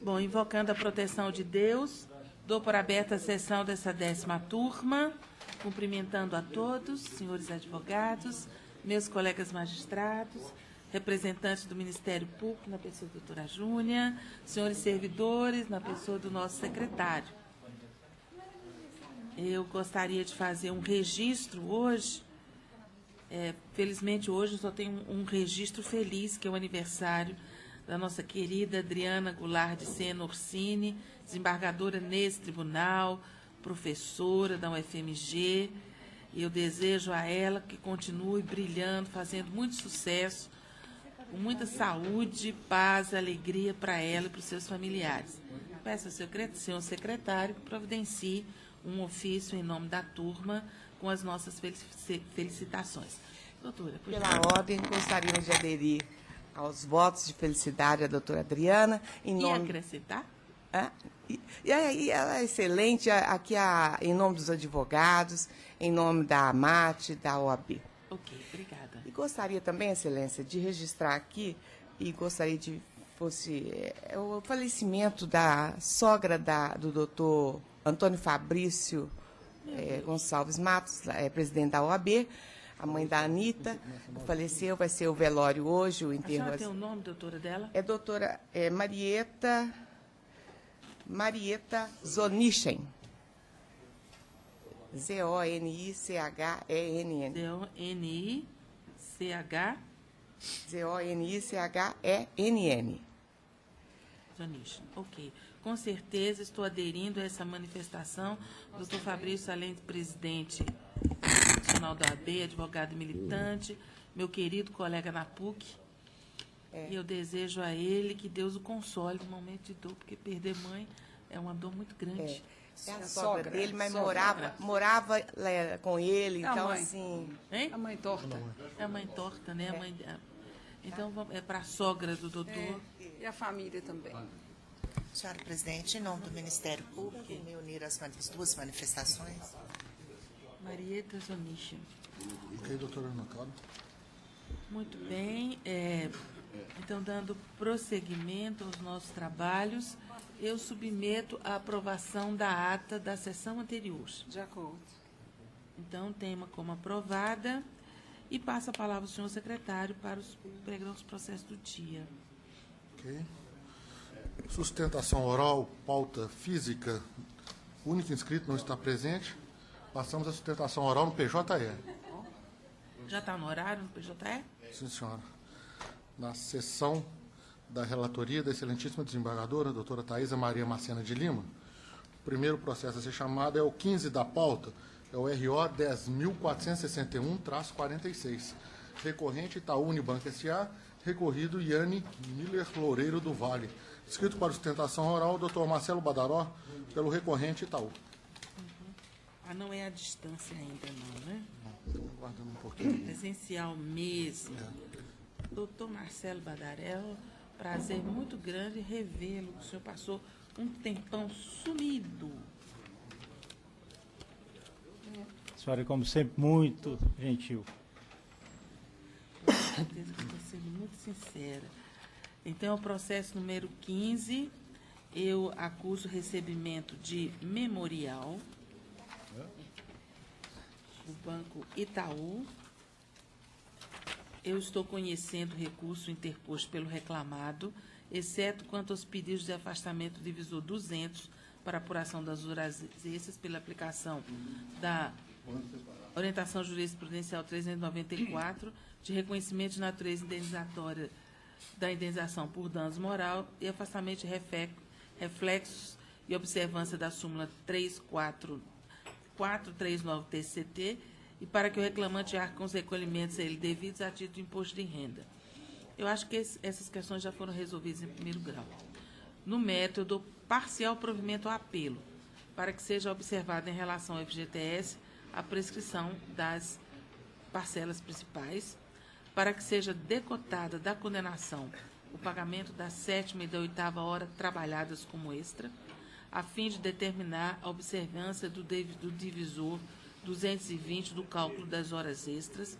Bom, invocando a proteção de Deus, dou por aberta a sessão dessa 10ª turma, cumprimentando a todos, senhores advogados, meus colegas magistrados, representantes do Ministério Público, na pessoa da doutora Júnia, senhores servidores, na pessoa do nosso secretário. Eu gostaria de fazer um registro hoje. Felizmente, hoje eu só tenho um registro feliz, que é o aniversário da nossa querida Adriana Goulart de Sena Orsini, desembargadora nesse tribunal, professora da UFMG. E eu desejo a ela que continue brilhando, fazendo muito sucesso, com muita saúde, paz, alegria para ela e para os seus familiares. Peço ao senhor secretário que providencie um ofício em nome da turma com as nossas felicitações. Doutora, por favor. Pela ordem, gostaríamos de aderir aos votos de felicidade à doutora Adriana. E acrescentar? E aí, ela é excelente, aqui em nome dos advogados, em nome da AMAT, da OAB. Ok, obrigada. E gostaria também, Excelência, de registrar aqui, e gostaria de fosse o falecimento da sogra do doutor Antônio Fabrício Gonçalves Matos, presidente da OAB, a mãe da Anitta, faleceu, vai ser o velório hoje, o enterro. A senhora tem o nome, doutora, dela? É doutora Marieta Zonichen. Z-O-N-I-C-H-E-N-N. Z-O-N-I-C-H... Z-O-N-I-C-H-E-N-N. Zonichen, ok. Com certeza estou aderindo a essa manifestação. O doutor Fabrício, além de presidente nacional da OAB, advogado militante, meu querido colega na PUC, e eu desejo a ele que Deus o console no momento de dor, porque perder mãe é uma dor muito grande. É a sogra dele, mas morava com ele, então mãe. Assim... Hein? A mãe torta. É a mãe torta, né? A mãe, então, é para a sogra do doutor. E a família também. Senhora Presidente, em nome do Ministério Público, me unir às duas manifestações. Marieta Zonichen. Ok, doutora anotado. Muito bem. Então, dando prosseguimento aos nossos trabalhos, eu submeto a aprovação da ata da sessão anterior. De acordo. Então, tema como aprovada. E passo a palavra ao senhor secretário para pregar os processos do dia. Ok. Sustentação oral, pauta física. O único inscrito não está presente. Passamos a sustentação oral no PJE. Já está no horário no PJE? Sim, senhora. Na sessão da relatoria da excelentíssima desembargadora, doutora Thaisa Maria Macena de Lima, o primeiro processo a ser chamado é o 15 da pauta, é o RO 10.461-46. Recorrente Itaú Unibanco S.A., recorrido Iane Miller Loureiro do Vale. Escrito para sustentação oral, doutor Marcelo Badaró, pelo recorrente Itaú. Não é a distância ainda, não, né? Estou aguardando um pouquinho. Presencial mesmo. Doutor Marcelo Badaró, prazer muito grande revê-lo. O senhor passou um tempão sumido. A senhora, como sempre, muito gentil. Com certeza que estou sendo muito sincera. Então, o processo número 15, eu acuso recebimento de memorial do Banco Itaú. Eu estou conhecendo o recurso interposto pelo reclamado, exceto quanto aos pedidos de afastamento do divisor 200 para apuração das horas extras pela aplicação da orientação jurisprudencial 394, de reconhecimento de natureza indenizatória da indenização por danos moral e afastamento de reflexos e observância da súmula 439 TCT, e para que o reclamante arque com os recolhimentos a ele devidos a título de imposto de renda. Eu acho que essas questões já foram resolvidas em primeiro grau. No mérito, eu dou parcial provimento ao apelo, para que seja observada em relação ao FGTS a prescrição das parcelas principais, para que seja decotada da condenação o pagamento da 7ª e da 8ª hora trabalhadas como extra, a fim de determinar a observância do divisor 220 do cálculo das horas extras,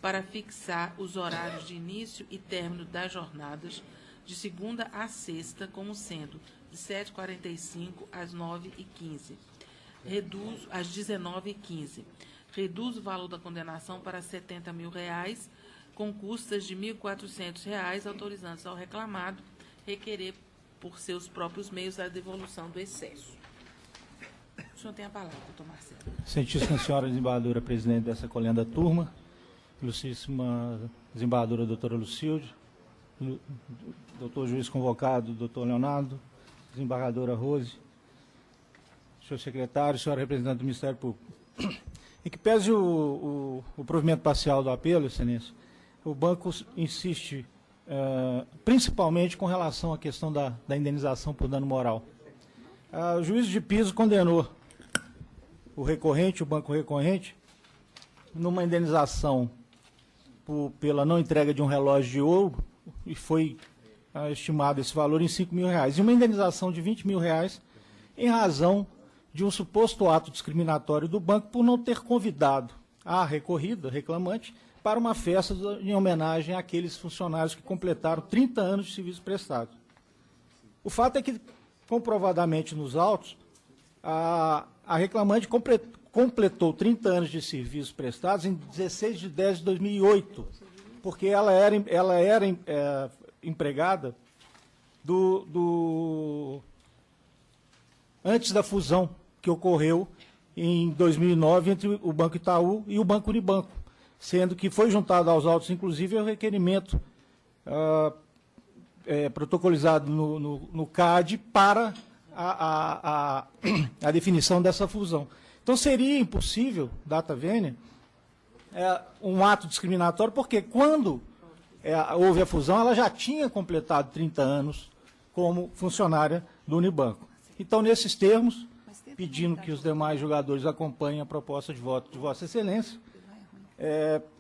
para fixar os horários de início e término das jornadas, de segunda a sexta, como sendo de 7h45 às 9h15. Às 19h15. Reduz o valor da condenação para R$ 70 mil, com custas de R$ 1.400, autorizando-se ao reclamado requerer por seus próprios meios a devolução do excesso. O senhor tem a palavra, doutor Marcelo. Excelentíssima senhora desembargadora, presidente dessa colenda turma, ilustríssima desembargadora doutora Lucilde, doutor juiz convocado, doutor Leonardo, desembargadora Rose, senhor secretário, senhora representante do Ministério Público. Em que pese o provimento parcial do apelo, excelência, o banco insiste principalmente com relação à questão da indenização por dano moral. O juízo de piso condenou o recorrente, o banco recorrente, numa indenização pela não entrega de um relógio de ouro, e foi estimado esse valor em R$ 5 mil, e uma indenização de R$ 20 mil em razão de um suposto ato discriminatório do banco por não ter convidado a recorrida, reclamante, para uma festa em homenagem àqueles funcionários que completaram 30 anos de serviço prestado. O fato é que, comprovadamente nos autos, a reclamante completou 30 anos de serviços prestados em 16 de 10 de 2008, porque ela era empregada antes da fusão que ocorreu em 2009 entre o Banco Itaú e o Banco Unibanco, sendo que foi juntado aos autos, inclusive, o requerimento protocolizado no CAD para a definição dessa fusão. Então, seria impossível, data vênia, um ato discriminatório, porque quando houve a fusão, ela já tinha completado 30 anos como funcionária do Unibanco. Então, nesses termos, pedindo que os demais julgadores acompanhem a proposta de voto de Vossa Excelência,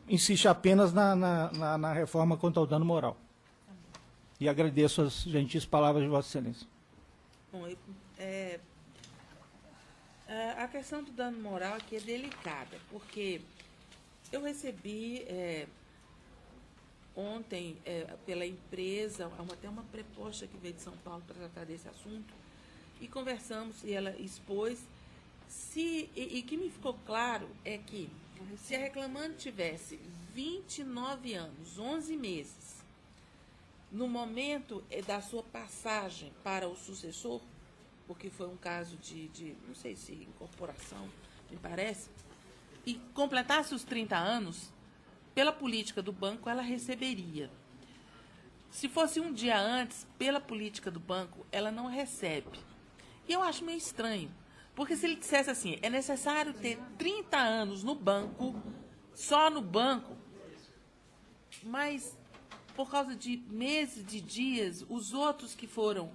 insiste apenas na reforma contra o dano moral. E agradeço as gentis palavras de Vossa Excelência. Bom, a questão do dano moral aqui é delicada, porque eu recebi ontem pela empresa até uma proposta que veio de São Paulo para tratar desse assunto, e conversamos, e ela expôs, e que me ficou claro é que se a reclamante tivesse 29 anos, 11 meses, no momento da sua passagem para o sucessor, porque foi um caso de não sei se incorporação, me parece, e completasse os 30 anos, pela política do banco, ela receberia. Se fosse um dia antes, pela política do banco, ela não recebe. E eu acho meio estranho, porque se ele dissesse assim, é necessário ter 30 anos no banco, só no banco, mas por causa de meses, de dias, os outros que foram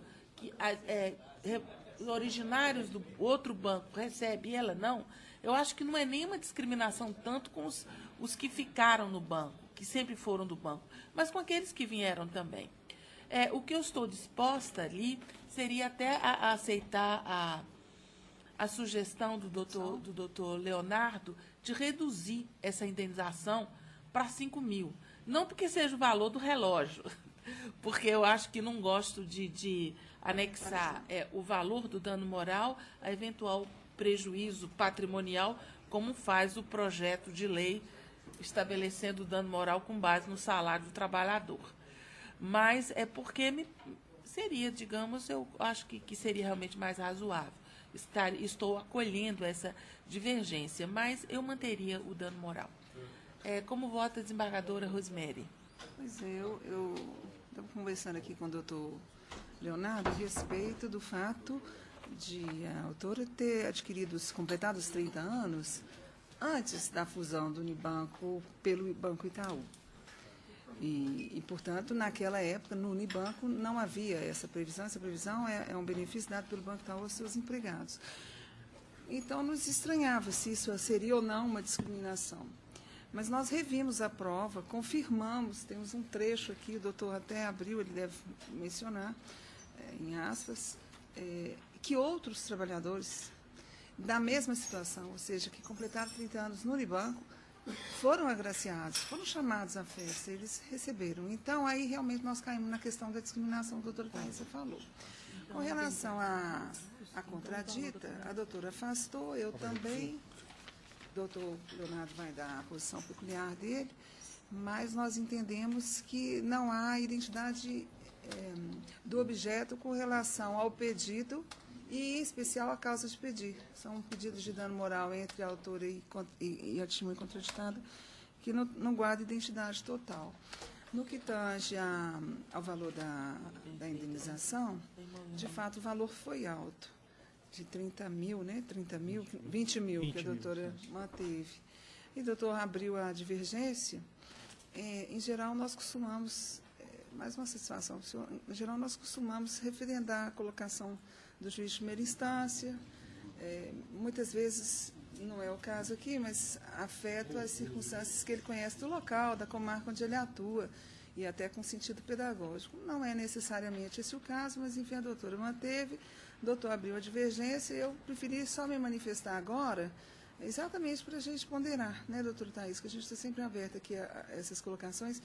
originários do outro banco recebem e ela não, eu acho que não é nenhuma discriminação tanto com os que ficaram no banco, que sempre foram do banco, mas com aqueles que vieram também. O que eu estou disposta ali seria até a aceitar a sugestão do doutor Leonardo de reduzir essa indenização para 5 mil. Não porque seja o valor do relógio, porque eu acho que não gosto de anexar o valor do dano moral a eventual prejuízo patrimonial, como faz o projeto de lei estabelecendo o dano moral com base no salário do trabalhador. Mas é porque seria, digamos, eu acho que seria realmente mais razoável. Estou acolhendo essa divergência, mas eu manteria o dano moral. Como vota a desembargadora Rosemary? Pois é, eu estava conversando aqui com o doutor Leonardo a respeito do fato de a autora ter completado os 30 anos antes da fusão do Unibanco pelo Banco Itaú. E, portanto, naquela época, no Unibanco, não havia essa previsão. Essa previsão é um benefício dado pelo Banco Itaú aos seus empregados. Então, nos estranhava se isso seria ou não uma discriminação. Mas nós revimos a prova, confirmamos, temos um trecho aqui, o doutor até abriu, ele deve mencionar, em aspas, que outros trabalhadores da mesma situação, ou seja, que completaram 30 anos no Unibanco, foram agraciados, foram chamados à festa, eles receberam. Então, aí realmente nós caímos na questão da discriminação que a doutora Thaísa falou. Com relação à contradita, a doutora afastou, eu também, o doutor Leonardo vai dar a posição peculiar dele, mas nós entendemos que não há identidade do objeto com relação ao pedido e, em especial, a causa de pedir. São pedidos de dano moral entre a autora e a testemunha contraditada que não guarda identidade total. No que tange ao valor da indenização, de fato, o valor foi alto, de 30 mil, né? 30 mil, 20 mil que a doutora manteve. E o doutor abriu a divergência. Em geral, nós costumamos, mais uma satisfação, senhor, em geral, nós costumamos referendar a colocação do juiz de primeira instância. Muitas vezes, não é o caso aqui, mas afeta as circunstâncias que ele conhece do local, da comarca onde ele atua, e até com sentido pedagógico. Não é necessariamente esse o caso, mas, enfim, a doutora manteve, o doutor abriu a divergência, eu preferi só me manifestar agora, exatamente para a gente ponderar, né, doutora Thaís, que a gente está sempre aberta aqui a essas colocações.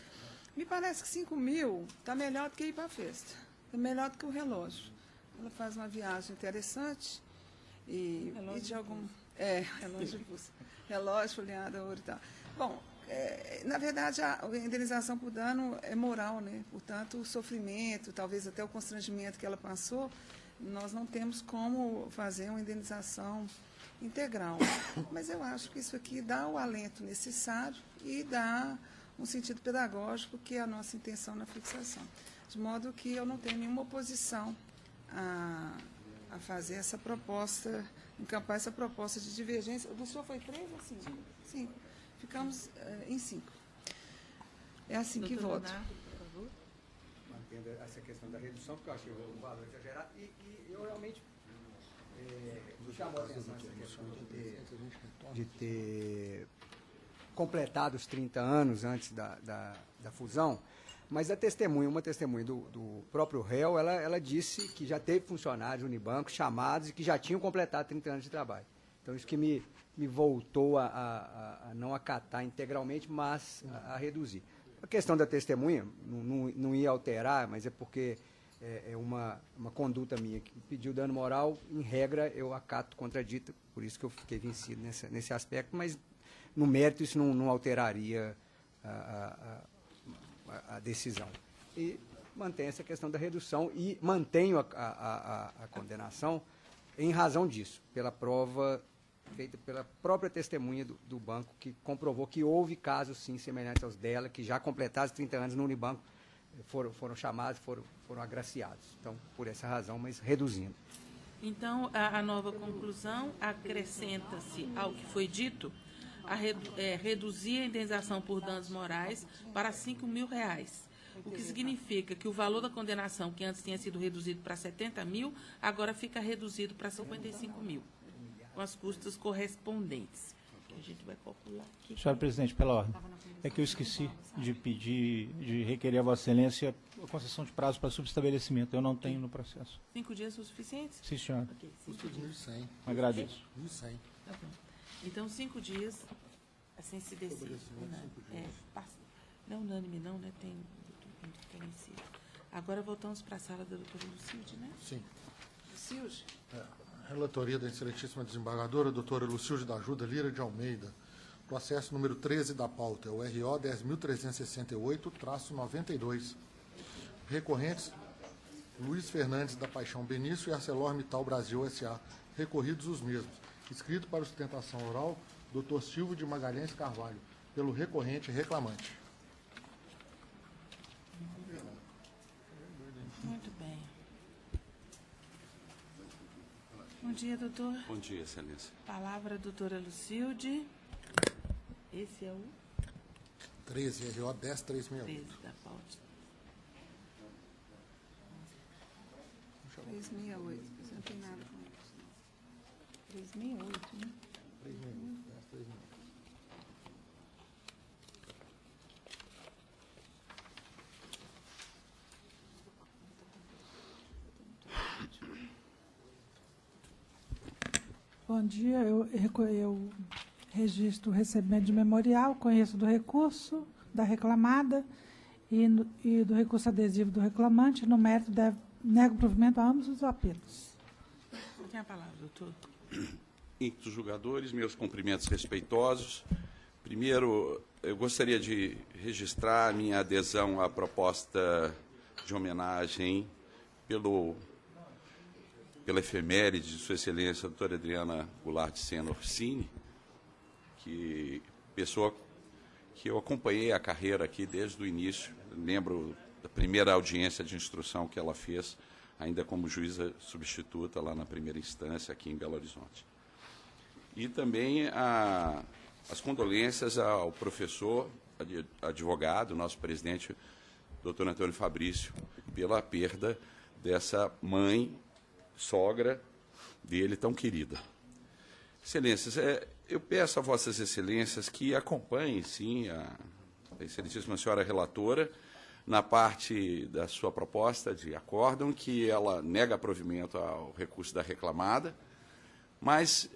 Me parece que 5 mil está melhor do que ir para a festa, é melhor do que o relógio. Ela faz uma viagem interessante e de algum... relógio de pulso. Relógio, folheada, ouro e tal. Bom, na verdade, a indenização por dano é moral, né? Portanto, o sofrimento, talvez até o constrangimento que ela passou, nós não temos como fazer uma indenização integral. Mas eu acho que isso aqui dá o alento necessário e dá um sentido pedagógico, que é a nossa intenção na fixação. De modo que eu não tenho nenhuma oposição a fazer essa proposta, encampar essa proposta de divergência. O do senhor foi 3 ou 5? 5. Ficamos em 5. É assim que voto. Leonardo, por favor. Mantendo essa questão da redução, porque eu achei o valor exagerado, e eu realmente me chamou a atenção essa questão de ter completado os 30 anos antes da fusão. Mas a testemunha, uma testemunha do próprio réu, ela disse que já teve funcionários Unibanco chamados e que já tinham completado 30 anos de trabalho. Então, isso que me voltou a não acatar integralmente, mas a reduzir. A questão da testemunha não ia alterar, mas é porque é uma conduta minha que pediu dano moral, em regra, eu acato contradita, por isso que eu fiquei vencido nesse aspecto, mas no mérito isso não alteraria a decisão. E mantenho essa questão da redução e mantenho a condenação em razão disso, pela prova feita pela própria testemunha do banco, que comprovou que houve casos, sim, semelhantes aos dela, que já completados 30 anos no Unibanco, foram chamados, foram agraciados. Então, por essa razão, mas reduzindo. Então, a nova conclusão acrescenta-se ao que foi dito, reduzir a indenização por danos morais para R$5 mil, o que significa que o valor da condenação, que antes tinha sido reduzido para 70 mil, agora fica reduzido para 55 mil, com as custas correspondentes. A gente vai calcular aqui. Senhora Presidente, pela ordem. É que eu esqueci de requerer a Vossa Excelência a concessão de prazo para subestabelecimento. Eu não tenho no processo. 5 dias são suficientes? Sim, senhora. Ok, 5 Custo de dias. 1.100. Agradeço. 1.100. Tá bom. Então, 5 dias, assim se decide. Não é unânime, não, né? Tem diferenciado. Agora voltamos para a sala da doutora Lucilde, né? Sim. Lucilde? Relatoria da excelentíssima desembargadora, doutora Lucilde da Ajuda Lira de Almeida. Processo número 13 da pauta, é o RO 10.368-92. Recorrentes, Luiz Fernandes da Paixão Benício e ArcelorMittal Brasil S.A. Recorridos os mesmos. Escrito para sustentação oral, doutor Silvio de Magalhães Carvalho, pelo recorrente e reclamante. Muito bem. Bom dia, doutor. Bom dia, excelência. Palavra, doutora Lucilde. Esse é o 13, RO 10.368. 13 da pauta. 368. Você não tem nada com isso. 368, né? 3.368. Bom dia, eu registro o recebimento de memorial, conheço do recurso da reclamada e do recurso adesivo do reclamante. No mérito, nego provimento a ambos os apelos. Tem a palavra, doutor. Íntimos julgadores, meus cumprimentos respeitosos. Primeiro, eu gostaria de registrar a minha adesão à proposta de homenagem pela efeméride de Sua Excelência, a doutora Adriana Goulart de Sena Orsini, pessoa que eu acompanhei a carreira aqui desde o início. Lembro da primeira audiência de instrução que ela fez, ainda como juíza substituta lá na primeira instância aqui em Belo Horizonte. E também as condolências ao professor, advogado, nosso presidente, doutor Antônio Fabrício, pela perda dessa mãe, sogra dele tão querida. Excelências, eu peço a vossas excelências que acompanhem, sim, a excelentíssima senhora relatora, na parte da sua proposta de acórdão, que ela nega provimento ao recurso da reclamada, mas,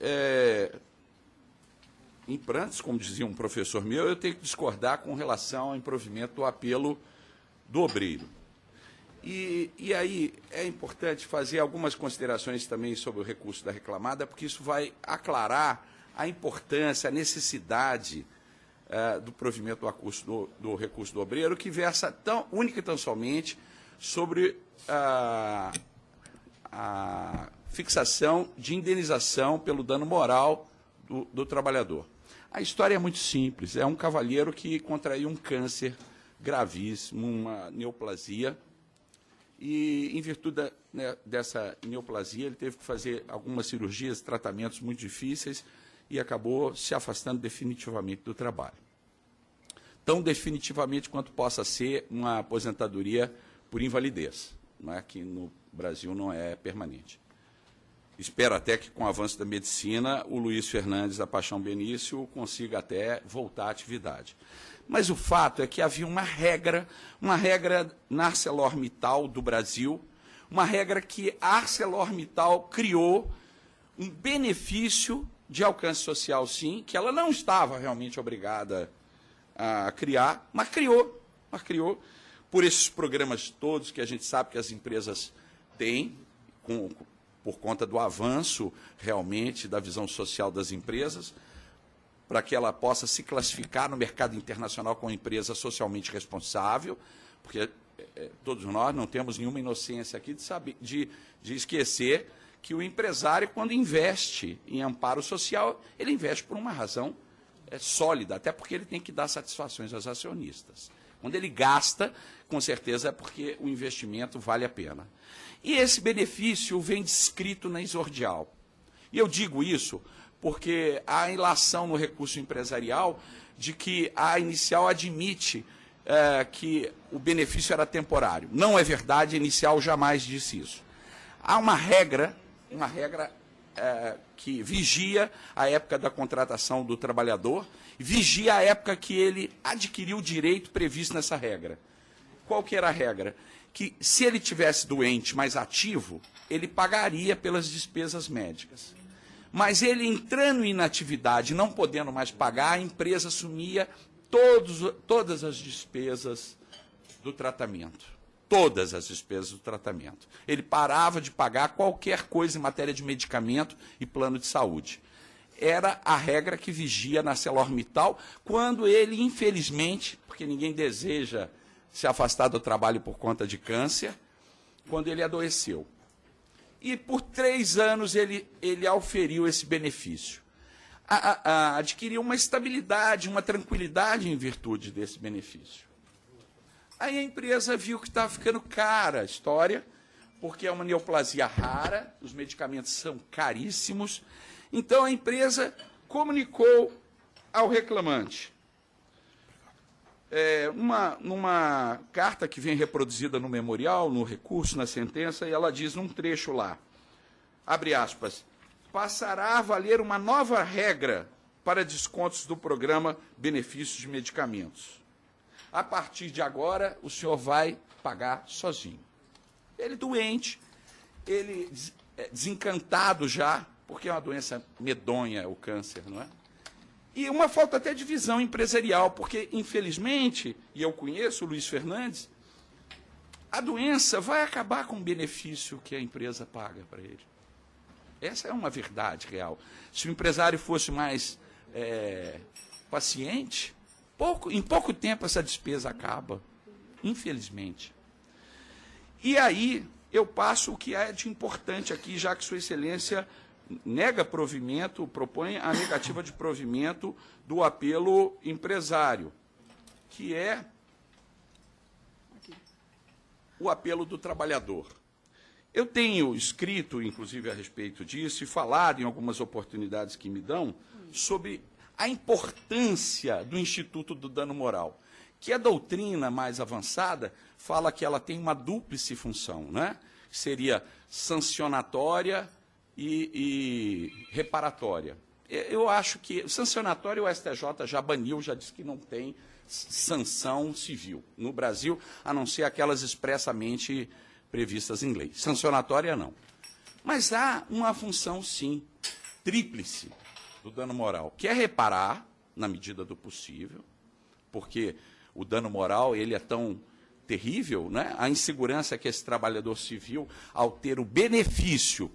em prantos, como dizia um professor meu, eu tenho que discordar com relação ao improvimento do apelo do obreiro. E aí é importante fazer algumas considerações também sobre o recurso da reclamada, porque isso vai aclarar a importância, a necessidade do provimento do recurso do obreiro, que versa única e tão somente sobre a fixação de indenização pelo dano moral do trabalhador. A história é muito simples. É um cavalheiro que contraiu um câncer gravíssimo, uma neoplasia, e, em virtude dessa neoplasia, ele teve que fazer algumas cirurgias, tratamentos muito difíceis, e acabou se afastando definitivamente do trabalho. Tão definitivamente quanto possa ser uma aposentadoria por invalidez, não é? Que no Brasil não é permanente. Espero até que, com o avanço da medicina, o Luiz Fernandes da Paixão Benício consiga até voltar à atividade. Mas o fato é que havia uma regra na ArcelorMittal do Brasil, uma regra que a ArcelorMittal criou um benefício de alcance social, sim, que ela não estava realmente obrigada a criar, mas criou por esses programas todos que a gente sabe que as empresas têm, por conta do avanço realmente da visão social das empresas, para que ela possa se classificar no mercado internacional como empresa socialmente responsável, porque todos nós não temos nenhuma inocência aqui de esquecer que o empresário, quando investe em amparo social, ele investe por uma razão sólida, até porque ele tem que dar satisfações aos acionistas. Quando ele gasta, com certeza é porque o investimento vale a pena. E esse benefício vem descrito na exordial. E eu digo isso porque há ilação no recurso empresarial de que a inicial admite que o benefício era temporário. Não é verdade, a inicial jamais disse isso. Há uma regra que vigia a época da contratação do trabalhador, vigia a época que ele adquiriu o direito previsto nessa regra. Qual que era a regra? Que se ele tivesse doente, mas ativo, ele pagaria pelas despesas médicas. Mas ele entrando em inatividade, não podendo mais pagar, a empresa assumia todas as despesas do tratamento. Todas as despesas do tratamento. Ele parava de pagar qualquer coisa em matéria de medicamento e plano de saúde. Era a regra que vigia na ArcelorMittal, quando ele, infelizmente, porque ninguém deseja se afastar do trabalho por conta de câncer, quando ele adoeceu. E por 3 anos ele auferiu esse benefício. Adquiriu uma estabilidade, uma tranquilidade em virtude desse benefício. Aí a empresa viu que estava ficando cara a história, porque é uma neoplasia rara, os medicamentos são caríssimos. Então a empresa comunicou ao reclamante, numa carta que vem reproduzida no memorial, no recurso, na sentença, e ela diz num trecho lá, abre aspas, passará a valer uma nova regra para descontos do programa Benefícios de Medicamentos. A partir de agora, o senhor vai pagar sozinho. Ele doente, ele desencantado já, porque é uma doença medonha, o câncer, não é? E uma falta até de visão empresarial, porque, infelizmente, e eu conheço o Luiz Fernandes, a doença vai acabar com o benefício que a empresa paga para ele. Essa é uma verdade real. Se o empresário fosse mais paciente, em pouco tempo essa despesa acaba, infelizmente. E aí eu passo o que é de importante aqui, já que Sua Excelência nega provimento, propõe a negativa de provimento do apelo empresário, que é o apelo do trabalhador. Eu tenho escrito, inclusive, a respeito disso e falado em algumas oportunidades que me dão sobre a importância do Instituto do Dano Moral, que a doutrina mais avançada fala que ela tem uma dúplice função, né? Seria sancionatória e reparatória. Eu acho que sancionatório o STJ já baniu, já disse que não tem sanção civil no Brasil, a não ser aquelas expressamente previstas em lei. Sancionatória, não. Mas há uma função, sim, tríplice do dano moral, que é reparar, na medida do possível, porque o dano moral ele é tão terrível, né? A insegurança que esse trabalhador civil, ao ter o benefício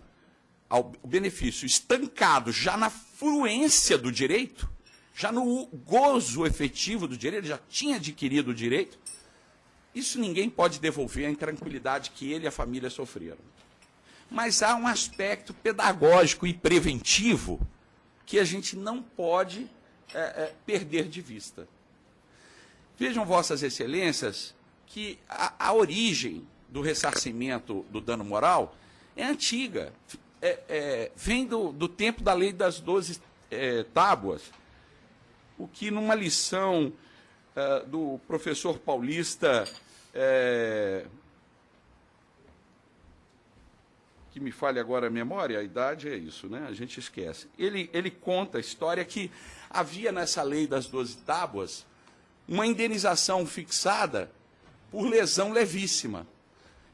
estancado já na fluência do direito, já no gozo efetivo do direito, ele já tinha adquirido o direito, isso ninguém pode devolver a intranquilidade que ele e a família sofreram. Mas há um aspecto pedagógico e preventivo que a gente não pode perder de vista. Vejam, Vossas Excelências, que a origem do ressarcimento do dano moral é antiga, vem do tempo da lei das 12 tábuas, o que numa lição do professor paulista, que me falha agora a memória, a idade é isso, né? A gente esquece. Ele conta a história que havia nessa lei das 12 tábuas uma indenização fixada por lesão levíssima.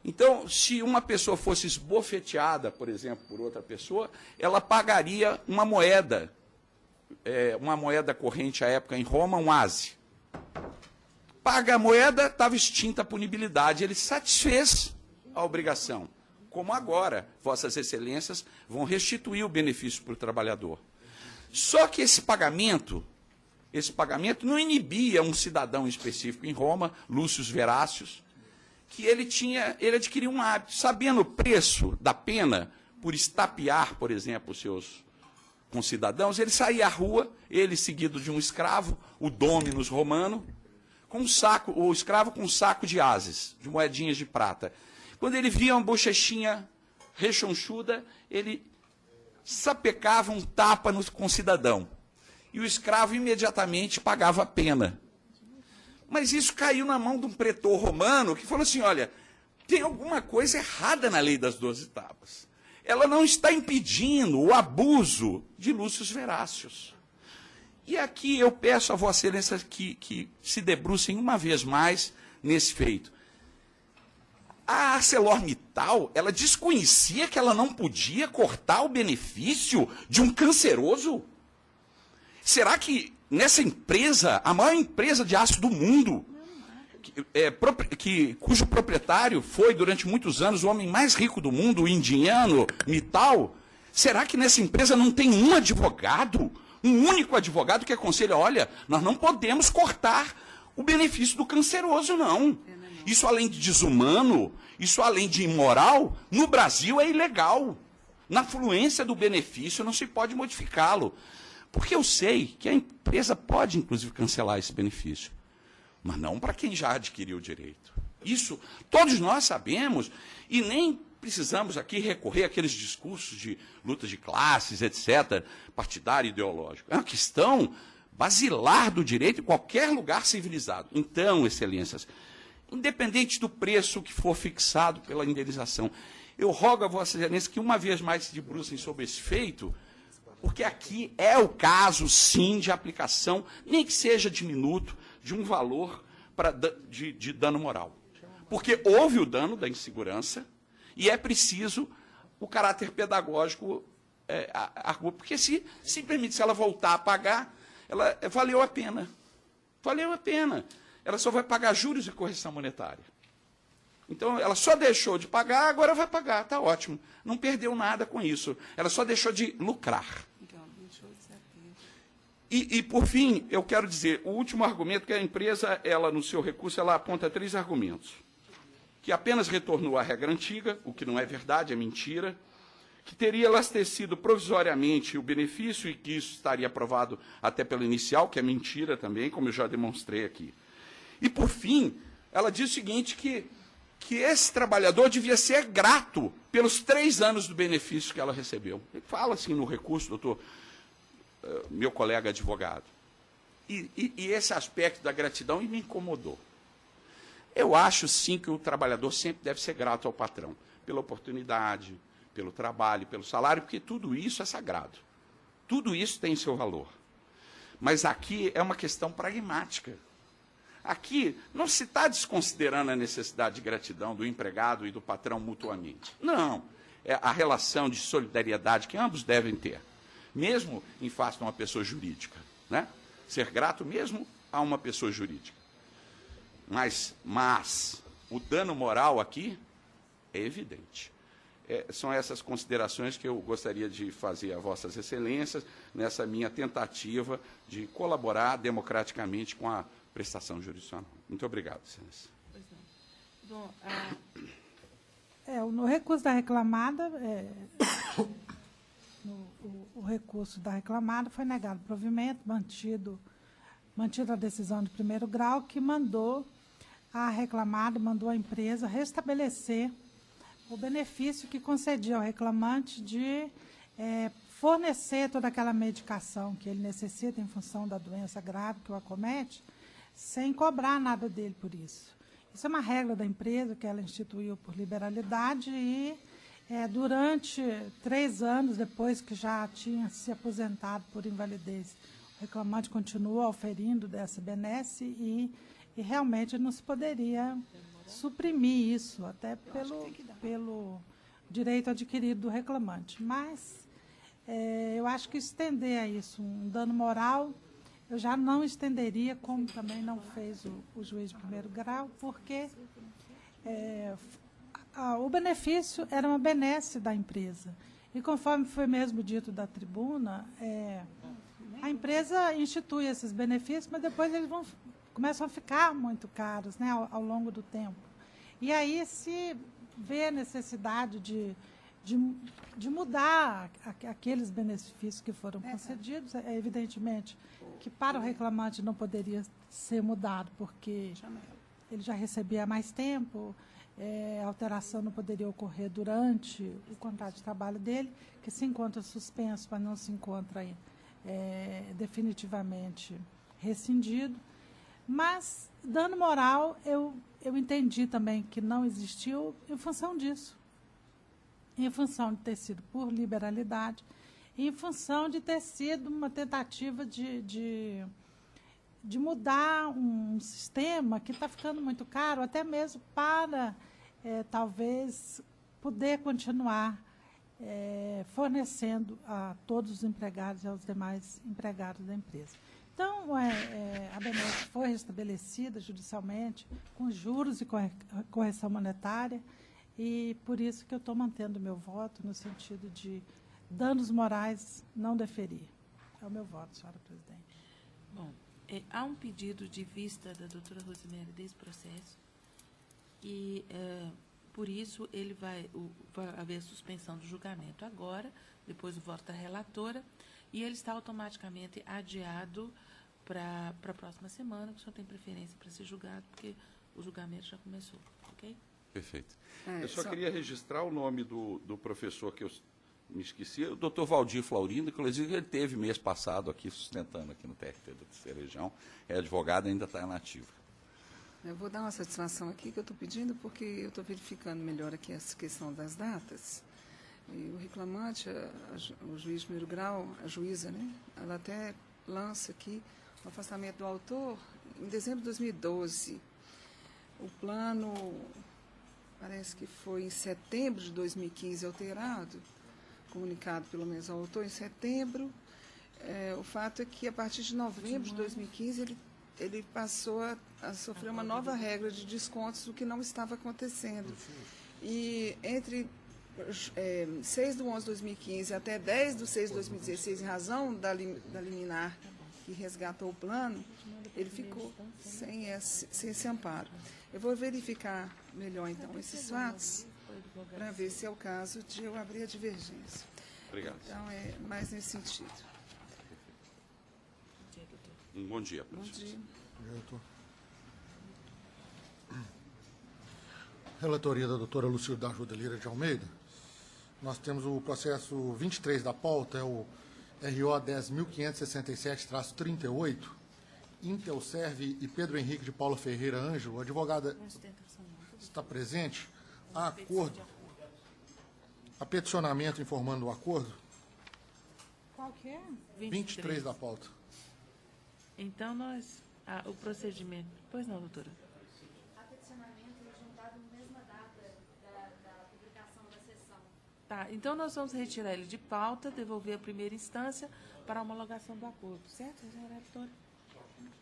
Então, se uma pessoa fosse esbofeteada, por exemplo, por outra pessoa, ela pagaria uma moeda corrente à época em Roma, um aze. Paga a moeda, estava extinta a punibilidade. Ele satisfez a obrigação. Como agora, Vossas Excelências vão restituir o benefício para o trabalhador. Só que esse pagamento não inibia um cidadão específico em Roma, Lúcio Verácius, que ele adquiriu um hábito, sabendo o preço da pena por estapear, por exemplo, os seus concidadãos, ele saía à rua, ele seguido de um escravo, o dominus romano, o escravo com um saco de azes, de moedinhas de prata. Quando ele via uma bochechinha rechonchuda, ele sapecava um tapa no concidadão. E o escravo imediatamente pagava a pena. Mas isso caiu na mão de um pretor romano que falou assim, olha, tem alguma coisa errada na lei das 12 tábuas. Ela não está impedindo o abuso de Lúcio Verácius. E aqui eu peço a Vossa Excelência que se debrucem uma vez mais nesse feito. A ArcelorMittal, ela desconhecia que ela não podia cortar o benefício de um canceroso? Será que nessa empresa, a maior empresa de aço do mundo, cujo proprietário foi, durante muitos anos, o homem mais rico do mundo, o indiano Mittal, será que nessa empresa não tem um advogado, um único advogado que aconselha, olha, nós não podemos cortar o benefício do canceroso, não. Isso, além de desumano, isso, além de imoral, no Brasil é ilegal. Na fluência do benefício não se pode modificá-lo. Porque eu sei que a empresa pode, inclusive, cancelar esse benefício. Mas não para quem já adquiriu o direito. Isso todos nós sabemos e nem precisamos aqui recorrer àqueles discursos de luta de classes, etc., partidário e ideológico. É uma questão basilar do direito em qualquer lugar civilizado. Então, Excelências, independente do preço que for fixado pela indenização, eu rogo a Vossa Excelência que uma vez mais se debrucem sobre esse feito, porque aqui é o caso, sim, de aplicação, nem que seja diminuto, de um valor de dano moral. Porque houve o dano da insegurança e é preciso o caráter pedagógico, porque se ela voltar a pagar, ela valeu a pena. Valeu a pena. Ela só vai pagar juros e correção monetária. Então, ela só deixou de pagar, agora vai pagar, está ótimo. Não perdeu nada com isso. Ela só deixou de lucrar. E, por fim, eu quero dizer, o último argumento, que a empresa, ela, no seu recurso, ela aponta 3 argumentos. Que apenas retornou à regra antiga, o que não é verdade, é mentira. Que teria elastecido provisoriamente o benefício e que isso estaria aprovado até pelo inicial, que é mentira também, como eu já demonstrei aqui. E, por fim, ela diz o seguinte, que esse trabalhador devia ser grato pelos 3 anos do benefício que ela recebeu. Ele fala assim no recurso, doutor, meu colega advogado. E esse aspecto da gratidão me incomodou. Eu acho, sim, que o trabalhador sempre deve ser grato ao patrão, pela oportunidade, pelo trabalho, pelo salário, porque tudo isso é sagrado. Tudo isso tem seu valor. Mas aqui é uma questão pragmática. Aqui não se está desconsiderando a necessidade de gratidão do empregado e do patrão mutuamente. Não. É a relação de solidariedade que ambos devem ter, mesmo em face de uma pessoa jurídica, né? Ser grato mesmo a uma pessoa jurídica. Mas o dano moral aqui é evidente. São essas considerações que eu gostaria de fazer a Vossas Excelências nessa minha tentativa de colaborar democraticamente com a prestação jurisdicional. Muito obrigado, Excelência. Bom, no recurso da reclamada, o recurso da reclamada foi negado provimento, mantida a decisão de primeiro grau, que mandou a empresa restabelecer o benefício que concedia ao reclamante de fornecer toda aquela medicação que ele necessita em função da doença grave que o acomete, sem cobrar nada dele por isso. Isso é uma regra da empresa que ela instituiu por liberalidade e, durante 3 anos, depois que já tinha se aposentado por invalidez, o reclamante continuou auferindo dessa benesse e realmente não se poderia suprimir isso, até pelo direito adquirido do reclamante. Mas eu acho que estender a isso um dano moral, eu já não estenderia, como também não fez o juiz de primeiro grau, porque o benefício era uma benesse da empresa. E conforme foi mesmo dito da tribuna, a empresa institui esses benefícios, mas depois eles começam a ficar muito caros, né, ao longo do tempo. E aí se vê a necessidade de mudar aqueles benefícios que foram concedidos, evidentemente que para o reclamante não poderia ser mudado, porque ele já recebia há mais tempo, a alteração não poderia ocorrer durante o contrato de trabalho dele, que se encontra suspenso, mas não se encontra definitivamente rescindido. Mas dano moral, eu entendi também que não existiu em função disso. Em função de ter sido por liberalidade, em função de ter sido uma tentativa de mudar um sistema que está ficando muito caro, até mesmo para, talvez, poder continuar fornecendo a todos os empregados e aos demais empregados da empresa. Então, a benesse foi restabelecida judicialmente, com juros e correção monetária, e por isso que eu estou mantendo o meu voto no sentido de danos morais não deferir. É o meu voto, senhora presidente. Bom, há um pedido de vista da doutora Rosemary desse processo e, por isso, vai haver suspensão do julgamento agora, depois do voto da relatora, e ele está automaticamente adiado para a próxima semana, que o senhor tem preferência para ser julgado, porque o julgamento já começou, ok? Perfeito. Eu só queria registrar o nome do professor que eu me esqueci, o doutor Valdir Florindo, inclusive ele teve mês passado aqui, sustentando aqui no TRT da Terceira Região, é advogado, ainda está inativa. Eu vou dar uma satisfação aqui que eu estou pedindo, porque eu estou verificando melhor aqui essa questão das datas. E o reclamante, o juiz de primeiro grau, a juíza, né, ela até lança aqui o afastamento do autor em dezembro de 2012. O plano, parece que foi em setembro de 2015 alterado, comunicado pelo menos ao autor em setembro. o fato é que, a partir de novembro de 2015, ele passou a sofrer uma nova regra de descontos, o que não estava acontecendo. E entre 6/11/2015 até 10/6/2016, em razão da liminar que resgatou o plano, ele ficou sem esse amparo. Eu vou verificar melhor, então, esses fatos, para ver se é o caso de eu abrir a divergência. Obrigado. Então, é mais nesse sentido. Um bom dia, Bom presidente. dia. Relatoria da doutora Lucilde da Ajuda Lira de Almeida. Nós temos o processo 23 da pauta, é o RO 10.567-38, Intelserve e Pedro Henrique de Paula Ferreira Ângelo. A advogada está presente. Há acordo. Há peticionamento informando o acordo. Qual que é? 23 da pauta. Então, o procedimento... Pois não, doutora. A peticionamento é juntado na mesma data da publicação da sessão. Tá, então nós vamos retirar ele de pauta, devolver a primeira instância para a homologação do acordo, certo, senhora doutora?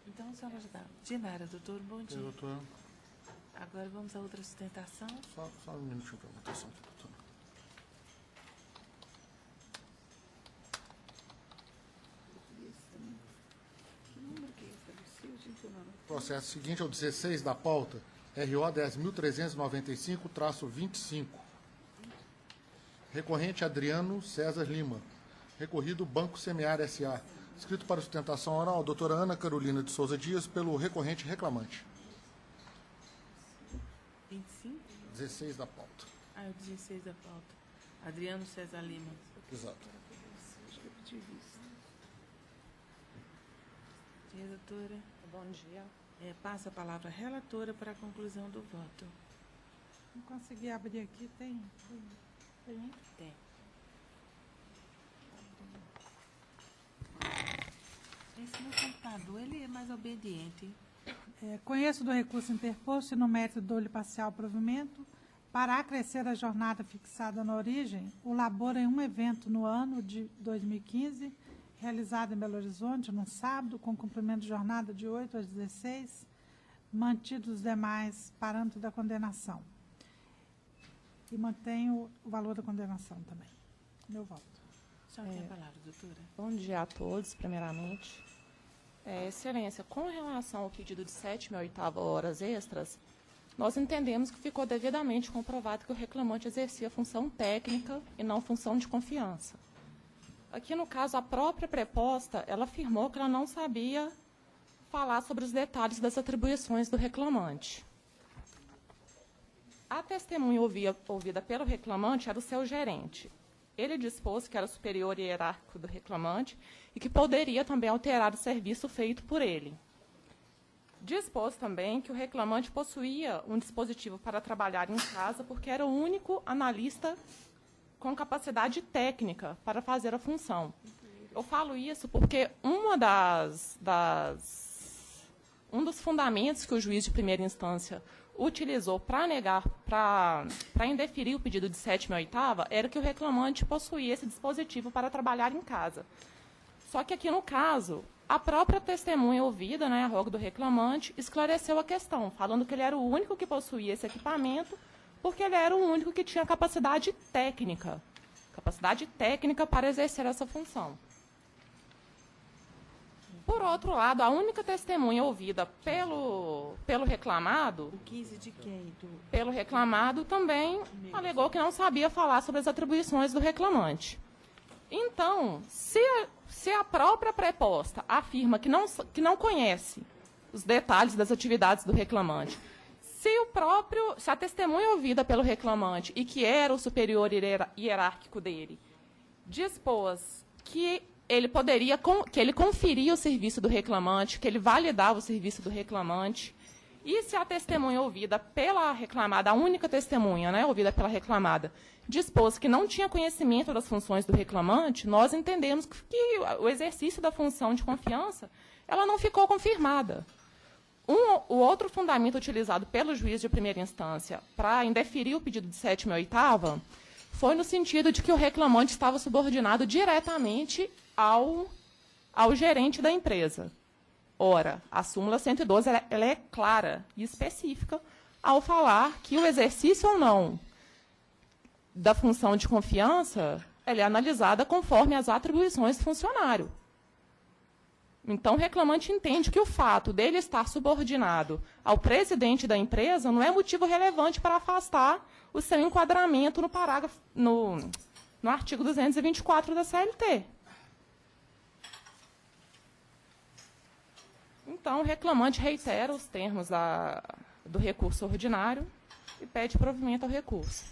Então, a senhora já dá. Dinara, doutor, bom dia. Doutora. Agora vamos a outra sustentação. Só um minutinho para a votação, doutora. O processo seguinte é o 16 da pauta, RO 10.395-25. Recorrente Adriano César Lima. Recorrido Banco Semear S.A. Escrito para sustentação oral, doutora Ana Carolina de Souza Dias, pelo recorrente reclamante. 25? 16 da pauta. Ah, é o 16 da pauta. Adriano César Lima. Exato. Bom dia, doutora. Bom dia. Passa a palavra à relatora para a conclusão do voto. Não consegui abrir aqui, tem? Tem? Tem. Esse meu computador, ele é mais obediente. Conheço do recurso interposto e no mérito dou-lhe parcial provimento. Para acrescer a jornada fixada na origem, o labor em um evento no ano de 2015, realizado em Belo Horizonte, no sábado, com cumprimento de jornada de 8 às 16, mantidos os demais parâmetros da condenação. E mantenho o valor da condenação também. Meu voto. A senhora tem a palavra, doutora. Bom dia a todos, primeiramente. Excelência, com relação ao pedido de 7ª e 8ª horas extras, nós entendemos que ficou devidamente comprovado que o reclamante exercia função técnica e não função de confiança. Aqui, no caso, a própria preposta, ela afirmou que ela não sabia falar sobre os detalhes das atribuições do reclamante. A testemunha ouvida pelo reclamante era o seu gerente. Ele dispôs que era o superior hierárquico do reclamante e que poderia também alterar o serviço feito por ele. Dispôs também que o reclamante possuía um dispositivo para trabalhar em casa porque era o único analista com capacidade técnica para fazer a função. Eu falo isso porque um dos fundamentos que o juiz de primeira instância utilizou para indeferir o pedido de 7ª e 8ª era que o reclamante possuía esse dispositivo para trabalhar em casa. Só que aqui, no caso, a própria testemunha ouvida, a roga do reclamante, esclareceu a questão, falando que ele era o único que possuía esse equipamento, porque ele era o único que tinha capacidade técnica para exercer essa função. Por outro lado, a única testemunha ouvida pelo reclamado... O 15 de quem? Pelo reclamado também alegou que não sabia falar sobre as atribuições do reclamante. Então, se a própria preposta afirma que não conhece os detalhes das atividades do reclamante, se a testemunha ouvida pelo reclamante e que era o superior hierárquico dele dispôs que ele conferia o serviço do reclamante, que ele validava o serviço do reclamante, e se a testemunha ouvida pela reclamada, a única testemunha, ouvida pela reclamada, dispôs que não tinha conhecimento das funções do reclamante, nós entendemos que o exercício da função de confiança ela não ficou confirmada. O outro fundamento utilizado pelo juiz de primeira instância para indeferir o pedido de 7ª e 8ª foi no sentido de que o reclamante estava subordinado diretamente ao ao gerente da empresa. Ora, a súmula 112 ela é clara e específica ao falar que o exercício ou não da função de confiança ela é analisada conforme as atribuições do funcionário. Então, o reclamante entende que o fato dele estar subordinado ao presidente da empresa não é motivo relevante para afastar o seu enquadramento no parágrafo, no artigo 224 da CLT. Então, o reclamante reitera os termos do recurso ordinário e pede provimento ao recurso.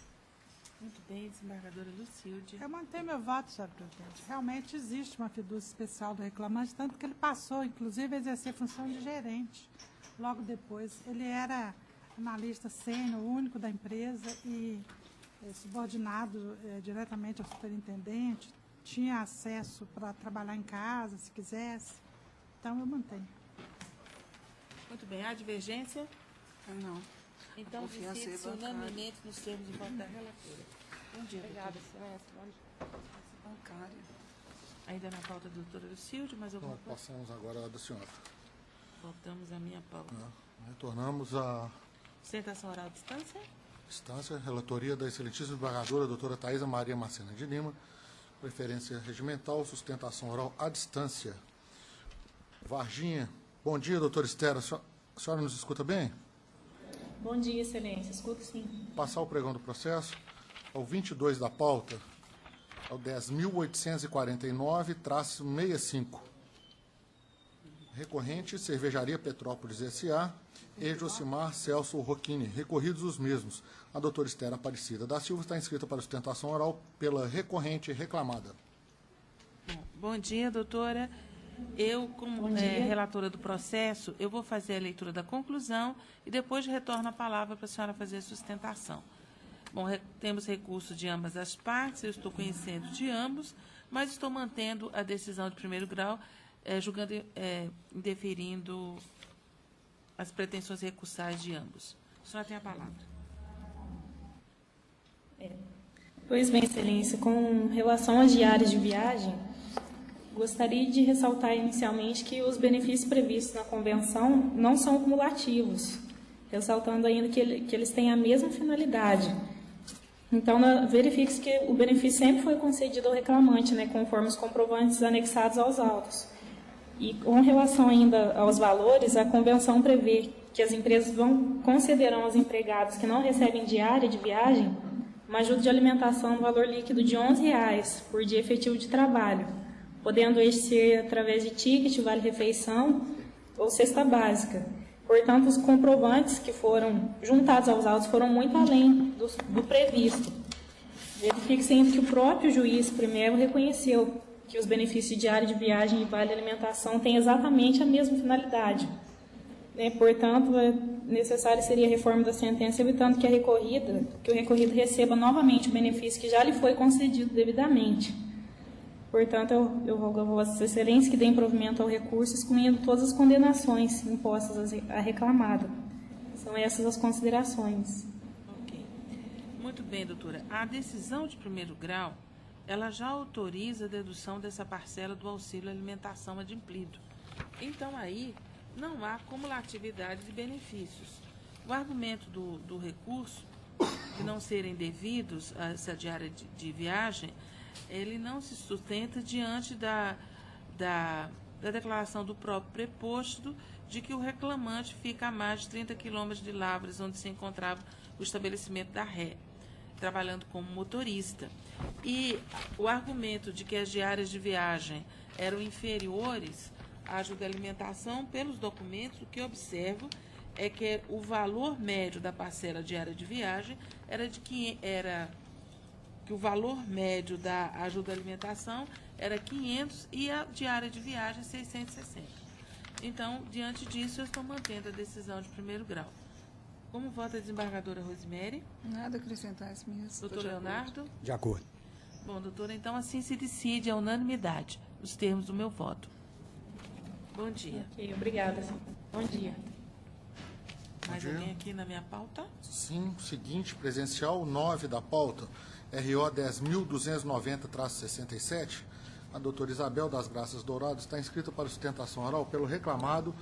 Muito bem, desembargadora Lucilde. Eu mantenho meu voto, senhora presidente. Realmente existe uma fidúcia especial do reclamante, tanto que ele passou, inclusive, a exercer função de gerente. Logo depois, ele era analista sênior, único da empresa e subordinado diretamente ao superintendente, tinha acesso para trabalhar em casa, se quisesse. Então, eu mantenho. Muito bem. Há divergência? Não. Então, decide-se unanimemente nos termos de voto da relatora. Bom dia, Obrigada, doutora. excelência. Bancária. Ainda na pauta da doutora Lucilde, mas alguma coisa? Passamos agora à da senhora. Voltamos à minha pauta. Retornamos à Sustentação oral à distância? instância, relatoria da excelentíssima desembargadora doutora Taísa Maria Macena de Lima, preferência regimental, sustentação oral à distância. Varginha. Bom dia, doutora Estera. A senhora nos escuta bem? Bom dia, excelência. Escuto sim. Passar o pregão do processo ao 22 da pauta, ao 10.849-65. Recorrente, Cervejaria Petrópolis S.A. e Josimar Celso Rocchini. Recorridos os mesmos. A doutora Estera Aparecida da Silva está inscrita para sustentação oral pela recorrente reclamada. Bom dia, doutora. Eu, como relatora do processo, eu vou fazer a leitura da conclusão e depois retorno a palavra para a senhora fazer a sustentação. Bom, temos recurso de ambas as partes, eu estou conhecendo de ambos, mas estou mantendo a decisão de primeiro grau, julgando, indeferindo as pretensões recursais de ambos. A senhora tem a palavra. Pois bem, excelência, com relação às diárias de viagem, gostaria de ressaltar inicialmente que os benefícios previstos na convenção não são cumulativos, ressaltando ainda que eles têm a mesma finalidade. Então, verifique-se que o benefício sempre foi concedido ao reclamante, conforme os comprovantes anexados aos autos. E com relação ainda aos valores, a convenção prevê que as empresas concederão aos empregados que não recebem diária de viagem uma ajuda de alimentação no valor líquido de R$ 11 por dia efetivo de trabalho, podendo este ser através de ticket, vale-refeição ou cesta básica. Portanto, os comprovantes que foram juntados aos autos foram muito além do previsto. Verifique-se ainda que o próprio juiz primeiro reconheceu que os benefícios diários de viagem e vale-alimentação têm exatamente a mesma finalidade. Portanto, necessário seria a reforma da sentença, evitando que o recorrido receba novamente o benefício que já lhe foi concedido devidamente. Portanto, eu rogo a Vossa Excelência que dê provimento ao recurso, excluindo todas as condenações impostas à reclamada. São essas as considerações. Ok. Muito bem, doutora. A decisão de primeiro grau, ela já autoriza a dedução dessa parcela do auxílio alimentação adimplido. Então, aí, não há cumulatividade de benefícios. O argumento do recurso, de não serem devidos a essa diária de viagem, ele não se sustenta diante da declaração do próprio preposto de que o reclamante fica a mais de 30 quilômetros de Lavras, onde se encontrava o estabelecimento da Ré, trabalhando como motorista. E o argumento de que as diárias de viagem eram inferiores à ajuda à alimentação, pelos documentos, o que observo é que o valor médio da parcela diária de viagem que o valor médio da ajuda à alimentação era 500 e a diária de viagem 660. Então, diante disso, eu estou mantendo a decisão de primeiro grau. Como vota a desembargadora Rosemary? Nada a acrescentar isso mesmo. Doutor Leonardo? De acordo. Bom, doutora, então assim se decide a unanimidade, nos termos do meu voto. Bom dia. Ok, obrigada. Bom dia. Mais alguém aqui na minha pauta? Sim, seguinte, presencial 9 da pauta, RO 10.290-67, a doutora Isabel das Graças Dourado, está inscrita para sustentação oral pelo reclamado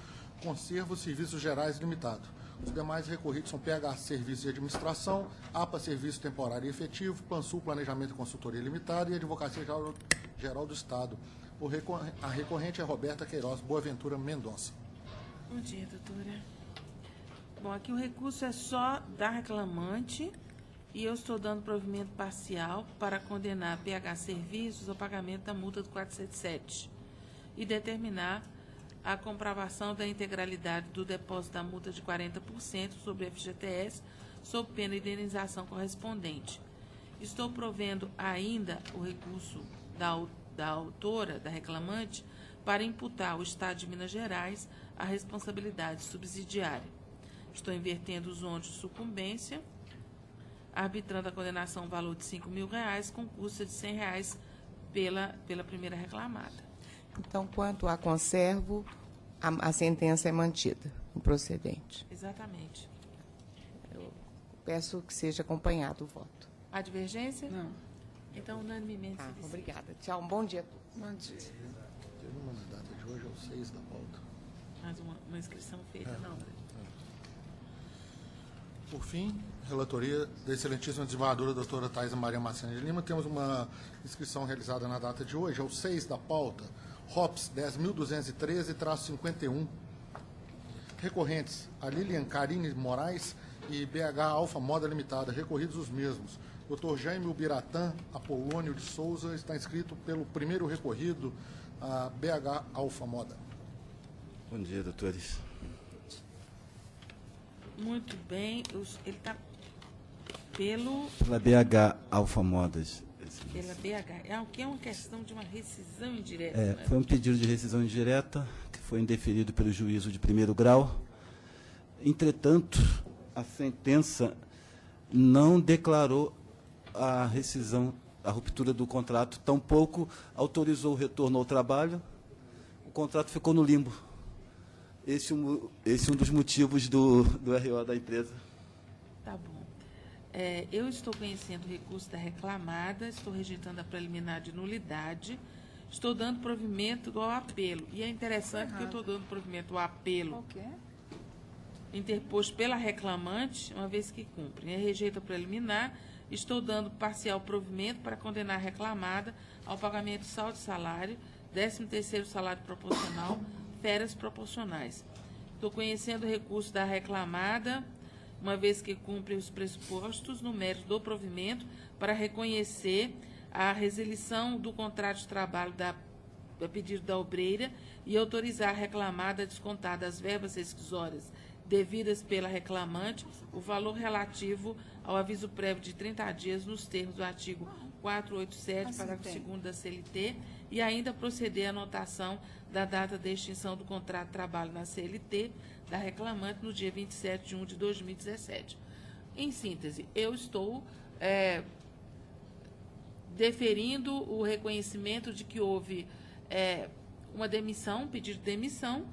Conservo Serviços Gerais Limitado. Os demais recorridos são PH Serviços de Administração, APA Serviço Temporário e Efetivo, Pansul Planejamento e Consultoria Limitada e Advocacia Geral do Estado. A recorrente é Roberta Queiroz Boaventura Mendonça. Bom dia, doutora. Bom, aqui o recurso é só da reclamante e eu estou dando provimento parcial para condenar PH Serviços ao pagamento da multa do 477 e determinar a comprovação da integralidade do depósito da multa de 40% sobre o FGTS, sob pena de indenização correspondente. Estou provendo ainda o recurso da autora, da reclamante, para imputar ao Estado de Minas Gerais a responsabilidade subsidiária. Estou invertendo os ônus de sucumbência, arbitrando a condenação no valor de R$5.000, com custa de R$100 pela primeira reclamada. Então, quanto a conservo, a sentença é mantida, improcedente. Exatamente. Eu peço que seja acompanhado o voto. Há divergência? Não. Então, unanimemente. Obrigada. Tchau, um bom dia a todos. Bom dia. Teve uma na data de hoje, é o 6 da pauta. Mais uma inscrição feita, não. Por fim, relatoria da excelentíssima desembargadora doutora Taísa Maria Macena de Lima, temos uma inscrição realizada na data de hoje, é o 6 da pauta, ROPS 10.213-51. Recorrentes, a Lilian Karine Moraes e BH Alfa Moda Limitada, recorridos os mesmos. Dr. Jaime Ubiratã Apolônio de Souza está inscrito pelo primeiro recorrido, a BH Alfa Moda. Bom dia, doutores. Muito bem. Ele está pela BH Alfa Modas. Pela BH. É uma questão de uma rescisão indireta. Né? Foi um pedido de rescisão indireta que foi indeferido pelo juízo de primeiro grau. Entretanto, a sentença não declarou a rescisão, a ruptura do contrato, tampouco autorizou o retorno ao trabalho. O contrato ficou no limbo. Esse é um dos motivos do RO da empresa. Tá bom. Eu estou conhecendo o recurso da reclamada, estou rejeitando a preliminar de nulidade, estou dando provimento ao apelo. E é interessante que eu estou dando provimento ao apelo interposto pela reclamante, uma vez que cumpre. Rejeito a preliminar, estou dando parcial provimento para condenar a reclamada ao pagamento de saldo de salário, 13º salário proporcional, férias proporcionais. Estou conhecendo o recurso da reclamada, uma vez que cumpre os pressupostos no mérito do provimento, para reconhecer a resilição do contrato de trabalho a pedido da obreira e autorizar a reclamada a descontar das verbas rescisórias devidas pela reclamante o valor relativo ao aviso prévio de 30 dias nos termos do artigo 487, parágrafo 2º da CLT, e ainda proceder à anotação da data de extinção do contrato de trabalho na CLT da reclamante no dia 27 de junho de 2017. Em síntese, eu estou deferindo o reconhecimento de que houve uma demissão, um pedido de demissão,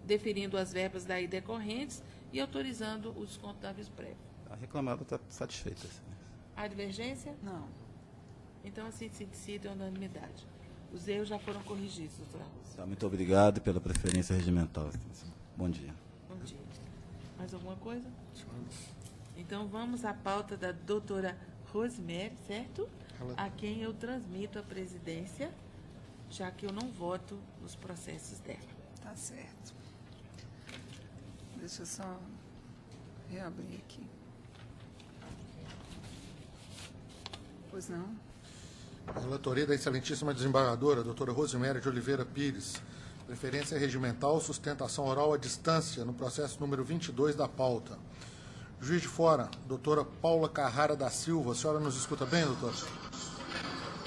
deferindo as verbas daí decorrentes e autorizando o desconto do aviso prévio. A reclamada está satisfeita. Há divergência? Não. Então, assim se decide a unanimidade. Os erros já foram corrigidos, doutora Rosa. Tá, muito obrigado pela preferência regimental. Bom dia. Bom dia. Mais alguma coisa? Então, vamos à pauta da doutora Rosemary, certo? A quem eu transmito a presidência, já que eu não voto nos processos dela. Tá certo. Deixa eu só reabrir aqui. Pois não? Relatoria da excelentíssima desembargadora, doutora Rosemary de Oliveira Pires. Preferência regimental, sustentação oral à distância, no processo número 22 da pauta. Juiz de fora, doutora Paula Carrara da Silva. A senhora nos escuta bem, doutora?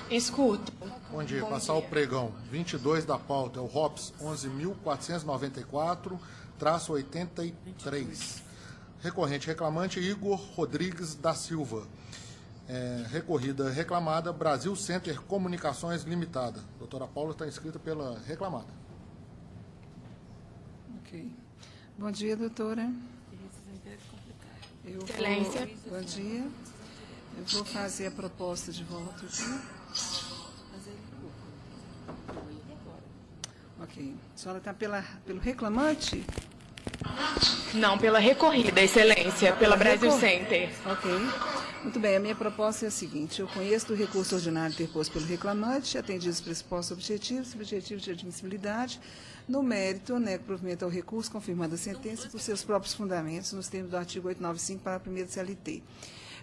Escuto. Bom dia. Bom Passar dia. o pregão. 22 da pauta, é o ROPS 11.494-83. Recorrente reclamante Igor Rodrigues da Silva. Recorrida reclamada Brasil Center Comunicações Limitada. Doutora Paula está inscrita pela reclamada. Ok. Bom dia, doutora. Excelência. Bom dia. Eu vou fazer a proposta de voto aqui. Ok. A senhora está pelo reclamante? Não, pela recorrida, Excelência, pela Brasil Center. Ok. Muito bem, a minha proposta é a seguinte: eu conheço do recurso ordinário interposto pelo reclamante, atendidos os pressupostos objetivos de admissibilidade. No mérito, nego provimento ao recurso, confirmando a sentença por seus próprios fundamentos, nos termos do artigo 895, parágrafo 1º do CLT.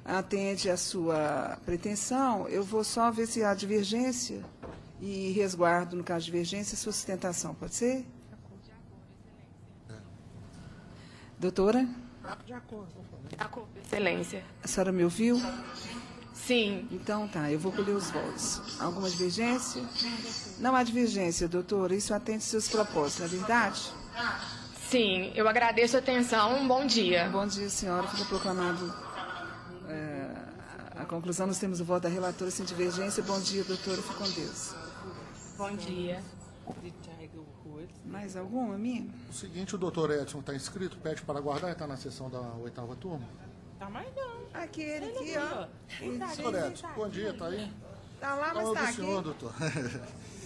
Atende à sua pretensão, eu vou só ver se há divergência e resguardo, no caso de divergência, sua sustentação. Pode ser? Doutora? De acordo. De acordo, Excelência. A senhora me ouviu? Sim. Então tá, eu vou colher os votos. Alguma divergência? Não há divergência, doutora. Isso atende seus propósitos, não é verdade? Sim, eu agradeço a atenção. Bom dia. Bom dia, senhora. Fica proclamado a conclusão. Nós temos o voto da relatora sem divergência. Bom dia, doutora. Fique com Deus. Bom dia. Mais alguma, minha? O seguinte, o doutor Edson está inscrito, pede para aguardar, está na sessão da 8ª turma. Tá mais não. Aquele aqui, ó. Doutor Edson, bom dia, está aí? Tá lá, mas Fala tá do aqui. senhor, doutor.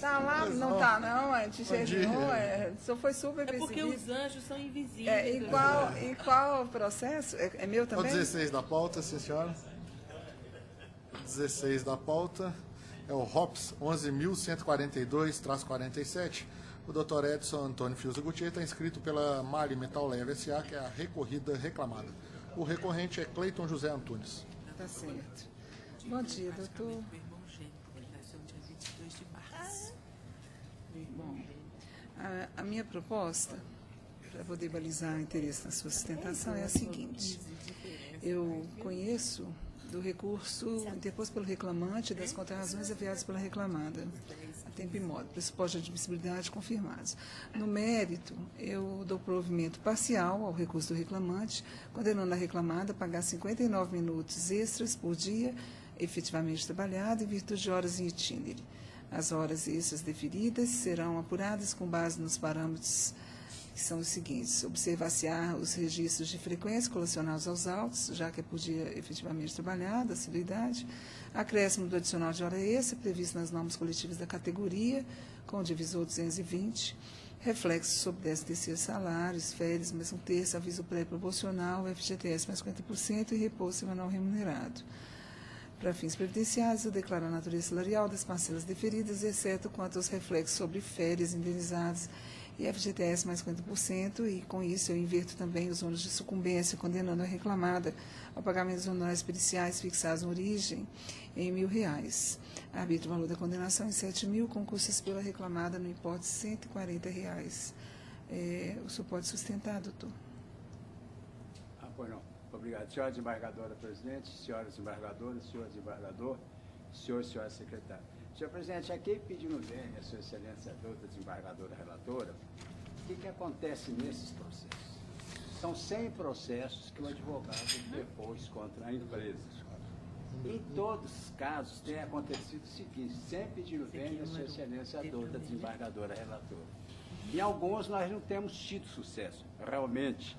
Tá lá, Pois não não. tá não, a gente Bom dia. chegou, o senhor foi super É porque perseguido. os anjos são invisíveis. E qual o processo? É meu É o também? 16 da pauta, sim, senhora. 16 da pauta é o ROPS 11.142-47. O doutor Edson Antônio Fiuza Gutierrez está inscrito pela Mari Metal Leve S.A., que é a recorrida reclamada. O recorrente é Cleiton José Antunes. Tá certo. Bom dia, doutor. Bom, a minha proposta, para poder balizar o interesse na sua sustentação, é a seguinte. Eu conheço do recurso interposto pelo reclamante das contrarrazões enviadas pela reclamada, a tempo e modo, pressupostos de admissibilidade confirmados. No mérito, eu dou provimento parcial ao recurso do reclamante, condenando a reclamada a pagar 59 minutos extras por dia, efetivamente trabalhado, em virtude de horas em itinério. As horas extras deferidas serão apuradas com base nos parâmetros que são os seguintes: observar-se os registros de frequência colacionados aos autos, já que é por dia efetivamente trabalhado, assiduidade, acréscimo do adicional de hora extra, previsto nas normas coletivas da categoria, com o divisor 220, reflexo sobre 13º salários, férias, mais um terço, aviso pré-proporcional, FGTS mais 50% e repouso semanal remunerado. Para fins previdenciários, eu declaro a natureza salarial das parcelas deferidas, exceto quanto aos reflexos sobre férias indenizadas e FGTS mais 50%, e com isso eu inverto também os ônus de sucumbência, condenando a reclamada ao pagamento dos honorários periciais fixados na origem em R$ 1.000. Arbitro o valor da condenação em R$ 7.000, com custos pela reclamada no importe de R$ 140. O senhor pode sustentar, doutor? Pois não. Obrigado. Senhora desembargadora presidente, senhoras desembargadoras, senhor desembargador, senhor e senhora secretária. Senhor presidente, aqui pedindo bem a sua excelência, a doutora desembargadora relatora, o que acontece nesses processos? São 100 processos que o advogado depôs contra a empresa. Em todos os casos tem acontecido o seguinte: sempre pedindo bem a sua excelência, a doutora desembargadora relatora. Em alguns nós não temos tido sucesso, realmente.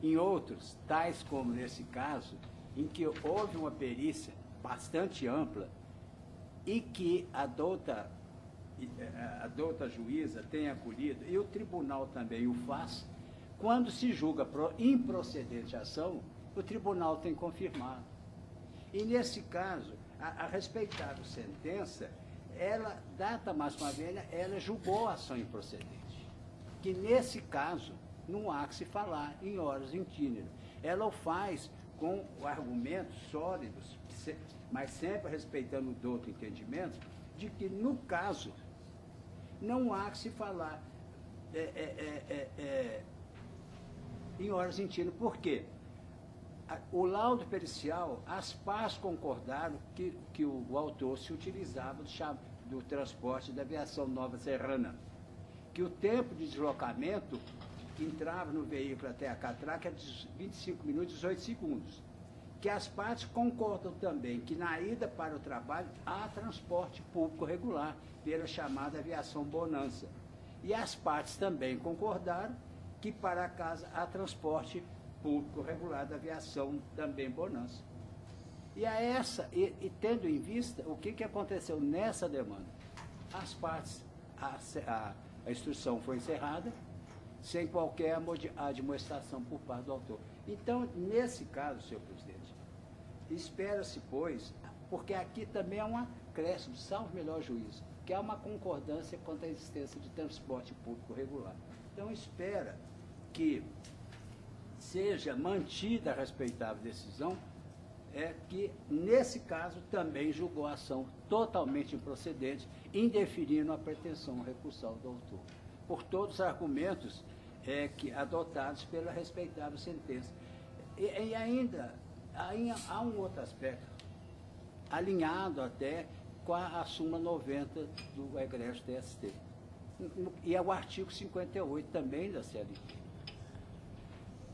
Em outros, tais como nesse caso, em que houve uma perícia bastante ampla e que a douta juíza tem acolhido, e o tribunal também o faz, quando se julga improcedente a ação, o tribunal tem confirmado. E nesse caso, a respeitável sentença, ela, data máxima vênia, ela julgou a ação improcedente. Que nesse caso, não há que se falar em horas itinerárias. Ela o faz com argumentos sólidos, mas sempre respeitando o douto entendimento, de que, no caso, não há que se falar em horas itinerárias. Por quê? O laudo pericial, as partes concordaram que o autor se utilizava do transporte da aviação Nova Serrana, que o tempo de deslocamento que entrava no veículo até a catraca é de 25 minutos e 18 segundos. Que as partes concordam também que na ida para o trabalho há transporte público regular, pela chamada aviação Bonança. E as partes também concordaram que para casa há transporte público regular da aviação também Bonança. E tendo em vista o que aconteceu nessa demanda, as partes, A instrução foi encerrada, sem qualquer admoestação por parte do autor. Então, nesse caso, senhor presidente, espera-se, pois, porque aqui também é um acréscimo, salvo melhor juízo, que há uma concordância quanto à existência de transporte público regular. Então, espera que seja mantida a respeitável decisão, que, nesse caso, também julgou a ação totalmente improcedente, indeferindo a pretensão recursal do autor, por todos os argumentos adotados pela respeitável sentença. E ainda há um outro aspecto, alinhado até com a súmula 90 do egrégio TST. E é o artigo 58 também da CLT.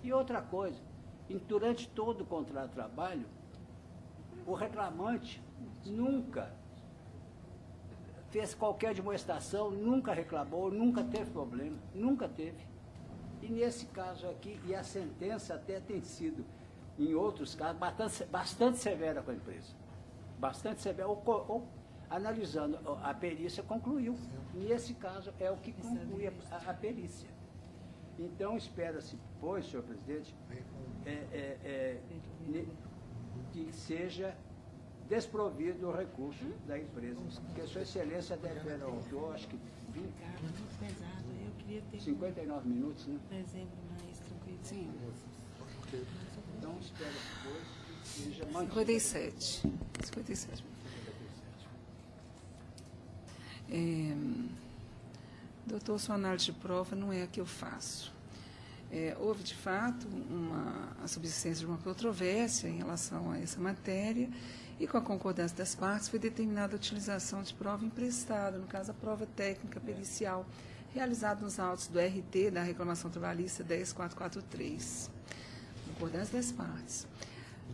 E outra coisa, durante todo o contrato de trabalho, o reclamante nunca fez qualquer demonstração, nunca reclamou, nunca teve problema, nunca teve. E nesse caso aqui, e a sentença até tem sido, em outros casos, bastante severa com a empresa. Bastante severa, analisando a perícia, concluiu. Nesse caso é o que conclui a perícia. Então, espera-se, pois, senhor presidente, que seja desprovido o recurso da empresa. Porque sua excelência deve ao autor, acho que 59 minutos, né? Dezembro mais tranquilo. Sim. Então, espera-se, pois, que seja mantido. 57. Doutor, sua análise de prova não é a que eu faço. Houve, de fato, a subsistência de uma controvérsia em relação a essa matéria e, com a concordância das partes, foi determinada a utilização de prova emprestada, no caso, a prova técnica pericial, realizada nos autos do RT da reclamação trabalhista 10443. Concordância das partes.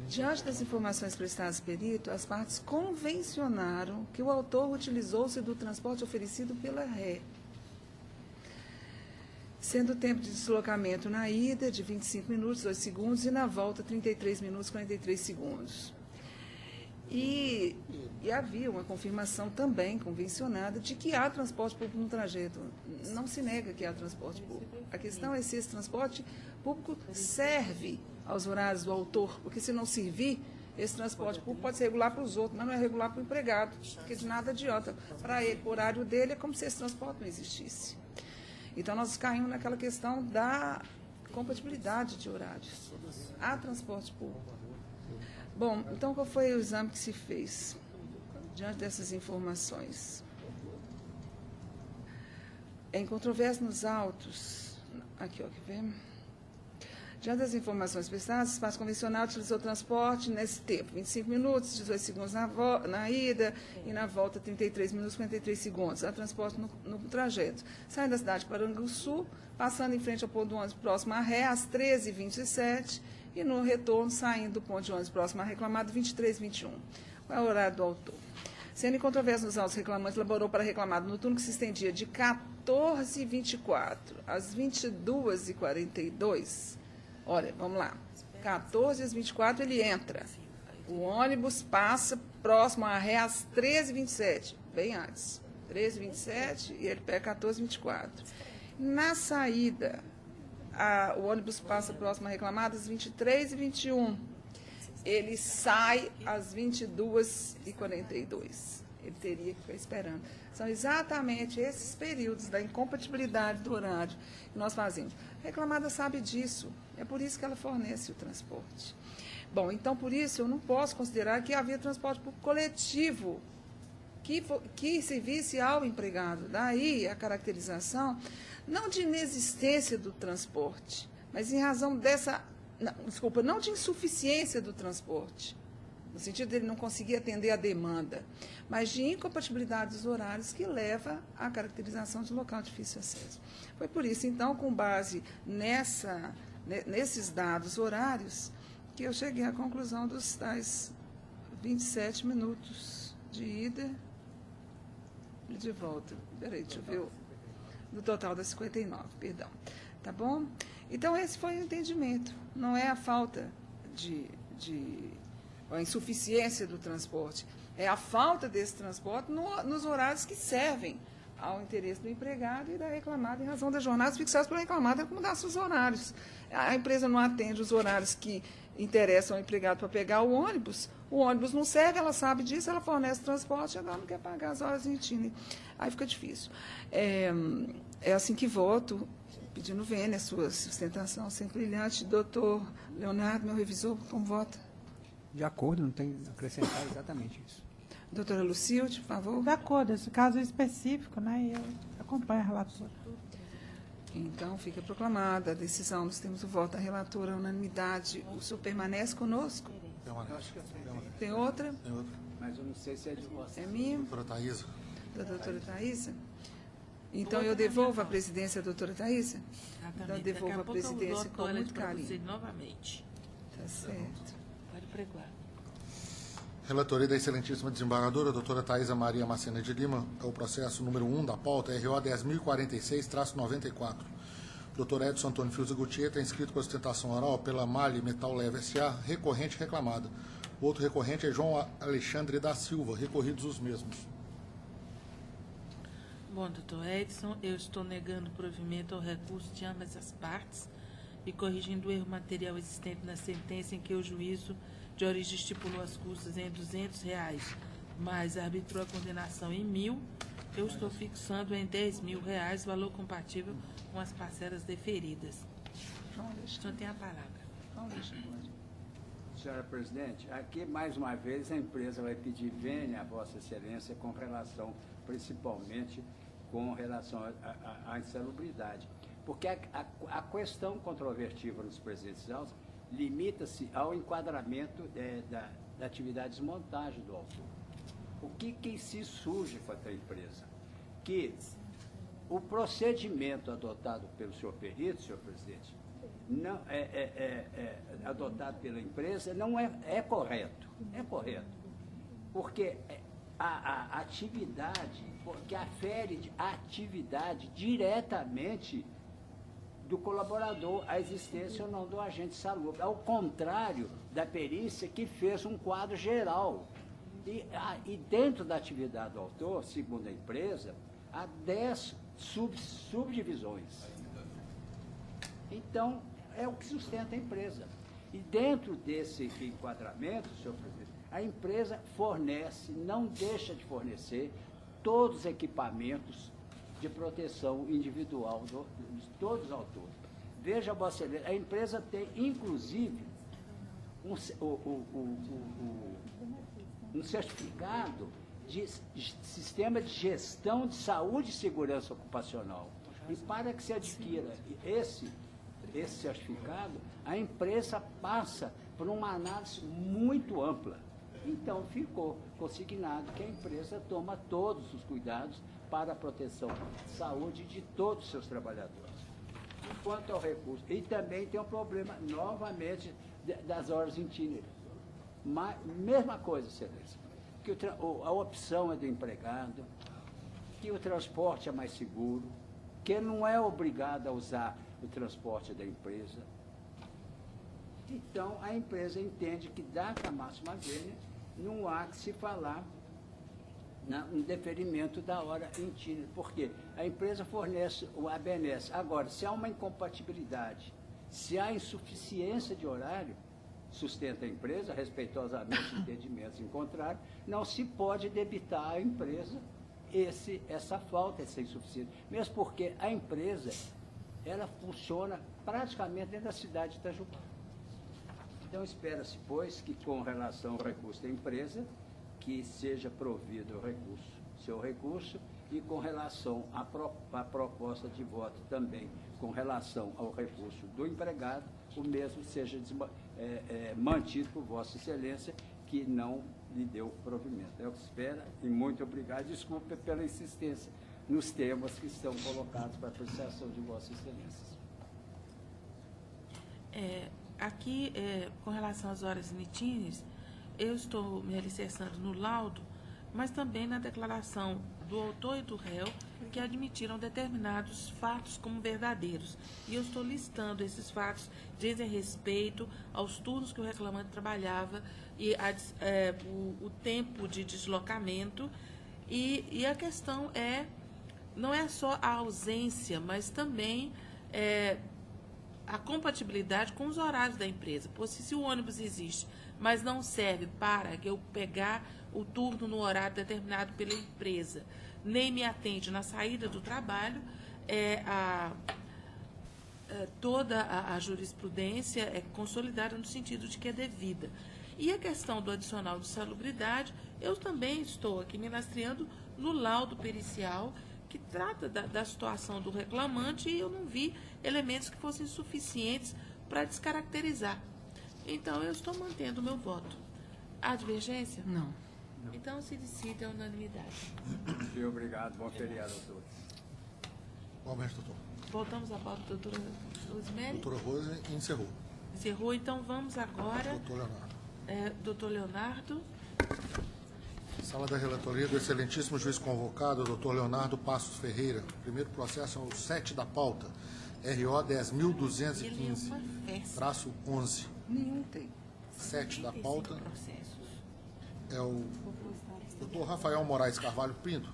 Diante das informações prestadas ao perito, as partes convencionaram que o autor utilizou-se do transporte oferecido pela ré, sendo o tempo de deslocamento na ida de 25 minutos, 2 segundos, e na volta 33 minutos, 43 segundos. E havia uma confirmação também convencionada de que há transporte público no trajeto. Não se nega que há transporte público. A questão é se esse transporte público serve aos horários do autor, porque se não servir, esse transporte público pode ser regular para os outros, mas não é regular para o empregado, porque de nada adianta. Para ele, o horário dele é como se esse transporte não existisse. Então, nós caímos naquela questão da compatibilidade de horários. Há transporte público. Bom, então, qual foi o exame que se fez diante dessas informações? Em controvérsia nos autos, aqui, ó, que vem. Diante das informações prestadas, o espaço convencional utilizou o transporte nesse tempo, 25 minutos, 18 segundos na ida e na volta 33 minutos, 43 segundos. Há transporte no trajeto. Saindo da cidade de Paranguçu, passando em frente ao ponto de ônibus próximo à ré, às 13h27, e no retorno, saindo do ponto de ônibus próximo à reclamado, 23h21. Qual é o horário do autor? Sendo em controvérsia nos autos reclamantes, elaborou para reclamado no turno que se estendia de 14h24 às 22h42. Olha, vamos lá. 14h24 ele entra. O ônibus passa próximo à ré às 13h27, bem antes. 13h27 e ele pega 14h24. Na saída, o ônibus passa próximo à reclamada às 23h21. Ele sai às 22h42. Ele teria que ficar esperando. São exatamente esses períodos da incompatibilidade do horário que nós fazemos. A reclamada sabe disso. É por isso que ela fornece o transporte. Bom, então, por isso, eu não posso considerar que havia transporte público coletivo que servisse ao empregado. Daí a caracterização, não de inexistência do transporte, mas em razão não de insuficiência do transporte, no sentido de ele não conseguir atender a demanda, mas de incompatibilidade dos horários que leva à caracterização de local de difícil acesso. Foi por isso, então, com base nesses dados horários, que eu cheguei à conclusão dos tais 27 minutos de ida e de volta. Peraí, deixa eu ver no total das 59, perdão. Tá bom? Então, esse foi o entendimento. Não é a falta a insuficiência do transporte, é a falta desse transporte nos horários que servem ao interesse do empregado e da reclamada em razão das jornadas fixadas pelo reclamado é como dar seus horários. A empresa não atende os horários que interessam ao empregado para pegar o ônibus não serve, ela sabe disso, ela fornece transporte, agora não quer pagar as horas em Chile. Aí fica difícil. É assim que voto, pedindo vênia, a sua sustentação sempre brilhante. Doutor Leonardo, meu revisor, como vota? De acordo, não tem a acrescentar exatamente isso. Doutora Lucilde, por favor. De acordo, esse caso é específico, né? Eu acompanho a relatora. Então, fica proclamada a decisão. Nós temos o voto da relatora, a unanimidade. O senhor permanece conosco? Tem outra? Tem outra. Mas eu não sei se é de você. É minha? Doutora Thaísa. Da doutora Thaísa? Então, eu devolvo a presidência à doutora Thaísa? Então, eu devolvo a presidência com muito carinho. Novamente. Tá certo. Pode pregoar. Relatoria da excelentíssima desembargadora, doutora Thaísa Maria Macena de Lima, é o processo número 1 da pauta, RO 10.046-94. Dr. Edson Antônio Fiuza Gutierrez está inscrito com sustentação oral pela Mali Metal Leve S.A., recorrente reclamada. O outro recorrente é João Alexandre da Silva, recorridos os mesmos. Bom, doutor Edson, eu estou negando provimento ao recurso de ambas as partes e corrigindo o erro material existente na sentença em que o juízo de origem estipulou as custas em R$200, mas arbitrou a condenação em 1.000, eu estou fixando em R$10.000, valor compatível com as parcelas deferidas. O senhor tem a palavra. Senhora Presidente, aqui mais uma vez a empresa vai pedir vênia a Vossa Excelência com relação, principalmente com relação à insalubridade. Porque a questão controvertida nos presentes autos limita-se ao enquadramento da atividade de desmontagem do autor. O que se surge contra a empresa? Que o procedimento adotado pelo senhor perito, senhor presidente, não adotado pela empresa, não é correto. É correto. Porque a atividade, que afere a atividade diretamente do colaborador, a existência ou não do agente salubre, ao contrário da perícia que fez um quadro geral. E dentro da atividade do autor, segundo a empresa, há 10 subdivisões. Então, é o que sustenta a empresa. E dentro desse enquadramento, senhor presidente, a empresa fornece, não deixa de fornecer, todos os equipamentos de proteção individual de todos os autores. Veja, Vossa Excelência, a empresa tem, inclusive, um certificado de sistema de gestão de saúde e segurança ocupacional. E para que se adquira esse certificado, a empresa passa por uma análise muito ampla. Então, ficou consignado que a empresa toma todos os cuidados para a proteção de saúde de todos os seus trabalhadores. Quanto ao recurso, e também tem um problema, novamente, das horas itinerárias. Mas, mesma coisa, Excelência, que a opção é do empregado, que o transporte é mais seguro, que ele não é obrigado a usar o transporte da empresa. Então, a empresa entende que, data máxima vênia, não há que se falar no deferimento da hora itinerária, porque a empresa fornece o ABNS. Agora, se há uma incompatibilidade, se há insuficiência de horário, sustenta a empresa, respeitosamente entendimentos em contrário, não se pode debitar à empresa essa falta, essa insuficiência, mesmo porque a empresa, ela funciona praticamente dentro da cidade de Itajubá. Então, espera-se, pois, que com relação ao recurso da empresa, que seja provido seu recurso, e com relação à proposta de voto também, com relação ao recurso do empregado, o mesmo seja mantido por Vossa Excelência, que não lhe deu provimento. É o que se espera, e muito obrigado. Desculpe pela insistência nos temas que estão colocados para apreciação de Vossa Excelência. Aqui, com relação às horas itinerárias, eu estou me alicerçando no laudo, mas também na declaração do autor e do réu, que admitiram determinados fatos como verdadeiros. E eu estou listando esses fatos, dizem respeito aos turnos que o reclamante trabalhava e o tempo de deslocamento. E a questão é não é só a ausência, mas também a compatibilidade com os horários da empresa. Pois se o ônibus existe, mas não serve para eu pegar o turno no horário determinado pela empresa, nem me atende na saída do trabalho, toda a jurisprudência é consolidada no sentido de que é devida. E a questão do adicional de salubridade, eu também estou aqui me lastreando no laudo pericial que trata da situação do reclamante e eu não vi elementos que fossem suficientes para descaracterizar. Então, eu estou mantendo o meu voto. Há divergência? Não. Então, se decide a unanimidade. Obrigado. Bom feriado a todos. Bom mês, doutor. Voltamos à pauta, doutora Rosemary. Doutora Rose encerrou. Encerrou, então vamos agora. Doutor Leonardo. Doutor Leonardo. Sala da relatoria do excelentíssimo juiz convocado, doutor Leonardo Passos Ferreira. O primeiro processo é o 7 da pauta, RO 10.215-11. Nenhum tem. 7 da pauta é o doutor Rafael Moraes Carvalho Pinto.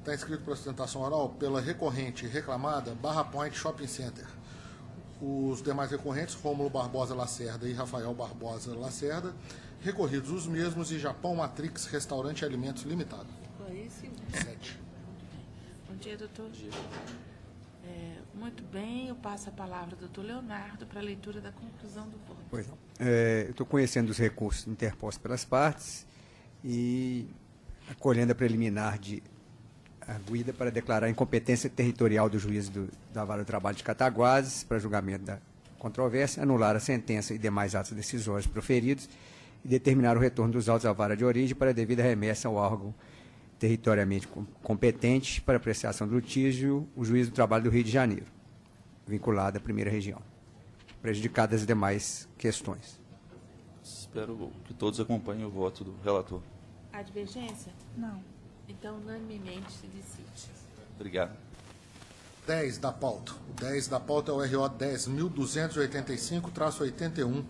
Está inscrito para sustentação oral pela recorrente reclamada Barra Point Shopping Center. Os demais recorrentes, Rômulo Barbosa Lacerda e Rafael Barbosa Lacerda, recorridos os mesmos e Japão Matrix Restaurante e Alimentos Limitado. 7. Bom dia, doutor. Muito bem, eu passo a palavra ao doutor Leonardo para a leitura da conclusão do voto. Pois não. Eu estou conhecendo os recursos interpostos pelas partes e acolhendo a preliminar de arguida para declarar a incompetência territorial do juiz da Vara do Trabalho de Cataguases para julgamento da controvérsia, anular a sentença e demais atos decisórios proferidos e determinar o retorno dos autos à vara de origem para devida remessa ao órgão territorialmente competente para apreciação do litígio, o juiz do trabalho do Rio de Janeiro, vinculado à primeira região, prejudicadas as demais questões. Espero que todos acompanhem o voto do relator. Há divergência? Não. Então, unanimemente se decide. Obrigado. 10 da pauta. O 10 da pauta é o RO 10.285-81.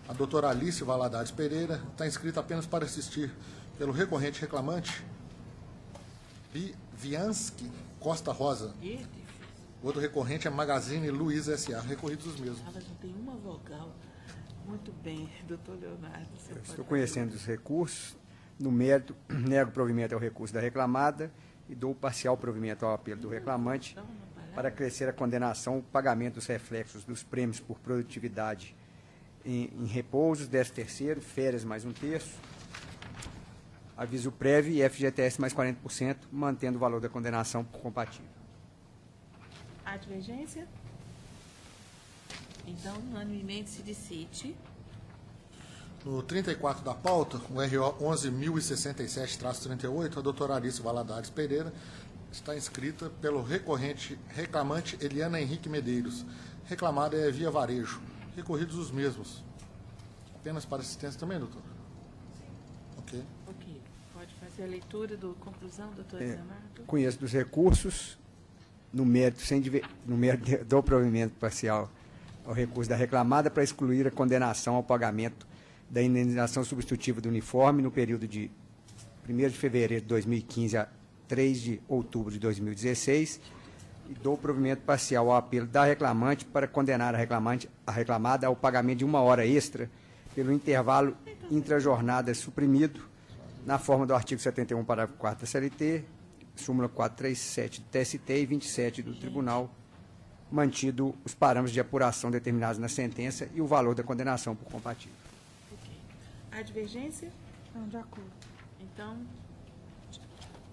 A doutora Alice Valadares Pereira está inscrita apenas para assistir pelo recorrente reclamante Viansky Costa Rosa. O outro recorrente é Magazine Luiza S.A. Recorridos os mesmos. Ela não tem uma vogal. Muito bem, doutor Leonardo. Estou conhecendo os recursos. No mérito, nego provimento ao recurso da reclamada e dou parcial provimento ao apelo do reclamante para crescer a condenação, o pagamento dos reflexos dos prêmios por produtividade em repousos, 13º, férias mais 1/3, aviso prévio e FGTS mais 40%, mantendo o valor da condenação por compatível. Há divergência? Então, unanimemente se decide. No 34 da pauta, o RO 11.067-38, a doutora Alice Valadares Pereira está inscrita pelo recorrente reclamante Eliana Henrique Medeiros. Reclamada é via varejo. Recorridos os mesmos. Apenas para assistência também, doutor? Ok. Ok. Pode fazer a leitura da conclusão, doutor Leonardo? Conheço dos recursos, no mérito do provimento parcial ao recurso da reclamada para excluir a condenação ao pagamento da indenização substitutiva do uniforme no período de 1º de fevereiro de 2015 a 3 de outubro de 2016 e dou provimento parcial ao apelo da reclamante para condenar a reclamada ao pagamento de 1 hora extra pelo intervalo intrajornada suprimido na forma do artigo 71, parágrafo 4 da CLT, súmula 437 do TST e 27 do Tribunal, mantido os parâmetros de apuração determinados na sentença e o valor da condenação por compatível. Há divergência? Não, de acordo. Então,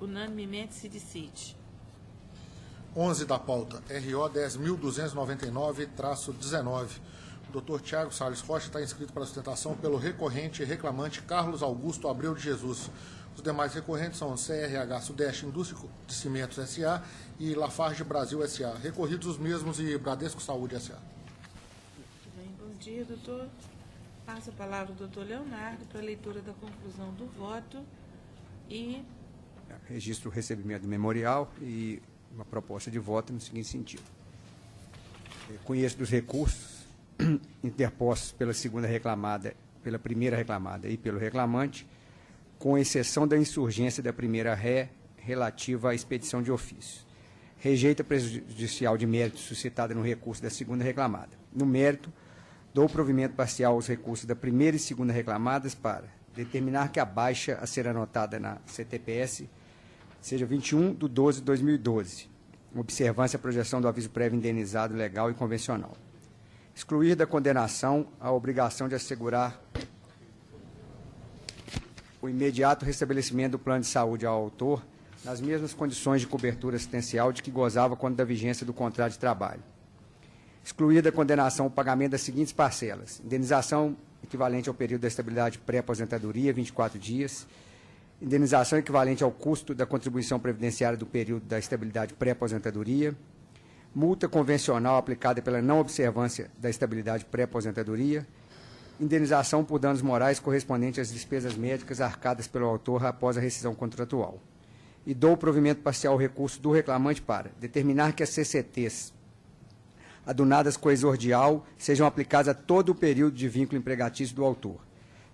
unanimemente se decide. 11 da pauta, RO 10.299-19. O doutor Tiago Salles Rocha está inscrito para sustentação pelo recorrente e reclamante Carlos Augusto Abreu de Jesus. Os demais recorrentes são CRH Sudeste Indústria de Cimentos S.A. e Lafarge Brasil S.A. Recorridos os mesmos e Bradesco Saúde S.A. Bem, bom dia, doutor. Passo a palavra ao doutor Leonardo para a leitura da conclusão do voto e... Registro o recebimento do memorial e uma proposta de voto no seguinte sentido. Conheço dos recursos interpostos pela segunda reclamada, pela primeira reclamada e pelo reclamante, com exceção da insurgência da primeira ré relativa à expedição de ofício. rejeita prejudicial de mérito suscitada no recurso da segunda reclamada. No mérito, dou provimento parcial aos recursos da primeira e segunda reclamadas para determinar que a baixa a ser anotada na CTPS seja 21/12/2012, observância a projeção do aviso prévio indenizado legal e convencional. Excluir da condenação a obrigação de assegurar o imediato restabelecimento do plano de saúde ao autor nas mesmas condições de cobertura assistencial de que gozava quando da vigência do contrato de trabalho. Excluir da condenação o pagamento das seguintes parcelas: indenização equivalente ao período da estabilidade pré-aposentadoria, 24 dias, indenização equivalente ao custo da contribuição previdenciária do período da estabilidade pré-aposentadoria, multa convencional aplicada pela não observância da estabilidade pré-aposentadoria, indenização por danos morais correspondente às despesas médicas arcadas pelo autor após a rescisão contratual. E dou provimento parcial ao recurso do reclamante para determinar que as CCTs adunadas com exordial sejam aplicadas a todo o período de vínculo empregatício do autor.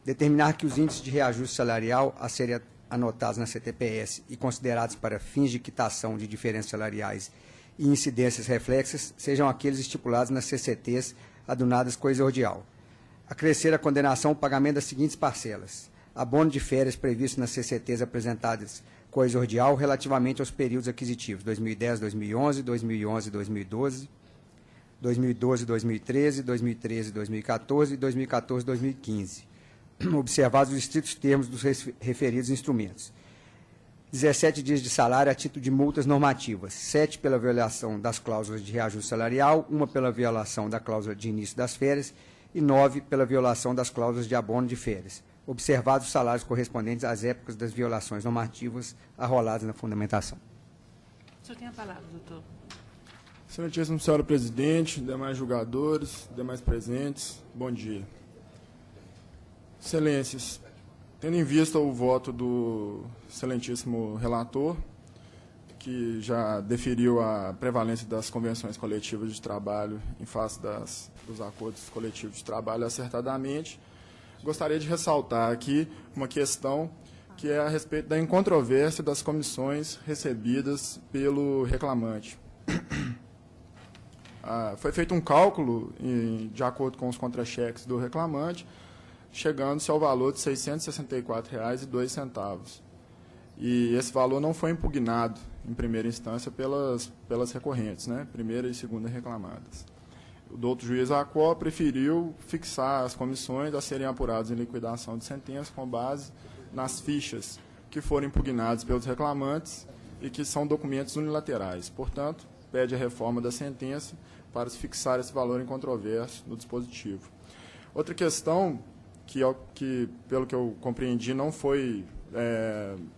Determinar que os índices de reajuste salarial a serem anotados na CTPS e considerados para fins de quitação de diferenças salariais e incidências reflexas sejam aqueles estipulados nas CCTs adunadas com exordial. Acrescer a condenação o pagamento das seguintes parcelas: abono de férias previsto nas CCTs apresentadas com exordial relativamente aos períodos aquisitivos 2010-2011, 2011-2012, 2012-2013, 2013-2014 e 2014-2015, observados os estritos termos dos referidos instrumentos. 17 dias de salário a título de multas normativas, 7 pela violação das cláusulas de reajuste salarial, 1 pela violação da cláusula de início das férias e 9 pela violação das cláusulas de abono de férias, observados os salários correspondentes às épocas das violações normativas arroladas na fundamentação. O senhor tem a palavra, doutor. Excelentíssima senhora presidente, demais julgadores, demais presentes, bom dia. Excelências, tendo em vista o voto do excelentíssimo relator, que já deferiu a prevalência das convenções coletivas de trabalho em face dos acordos coletivos de trabalho acertadamente, gostaria de ressaltar aqui uma questão que é a respeito da incontrovérsia das comissões recebidas pelo reclamante. Foi feito um cálculo, de acordo com os contra-cheques do reclamante, chegando-se ao valor de R$ 664,02. E esse valor não foi impugnado, em primeira instância, pelas recorrentes, né, primeira e segunda reclamadas. O doutor juiz Acó preferiu fixar as comissões a serem apuradas em liquidação de sentença com base nas fichas que foram impugnadas pelos reclamantes e que são documentos unilaterais. Portanto, pede a reforma da sentença para se fixar esse valor incontroverso no dispositivo. Outra questão que pelo que eu compreendi, não foi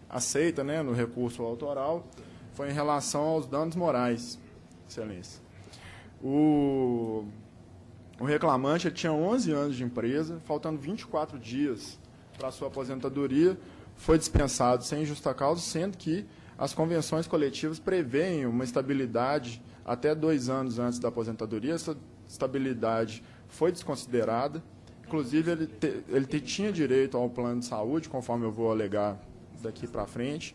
aceita, né, no recurso autoral, foi em relação aos danos morais, excelência. O reclamante ele tinha 11 anos de empresa, faltando 24 dias para a sua aposentadoria, foi dispensado sem justa causa, sendo que as convenções coletivas prevêem uma estabilidade até 2 anos antes da aposentadoria. Essa estabilidade foi desconsiderada. Inclusive, ele tinha direito ao plano de saúde, conforme eu vou alegar daqui para frente,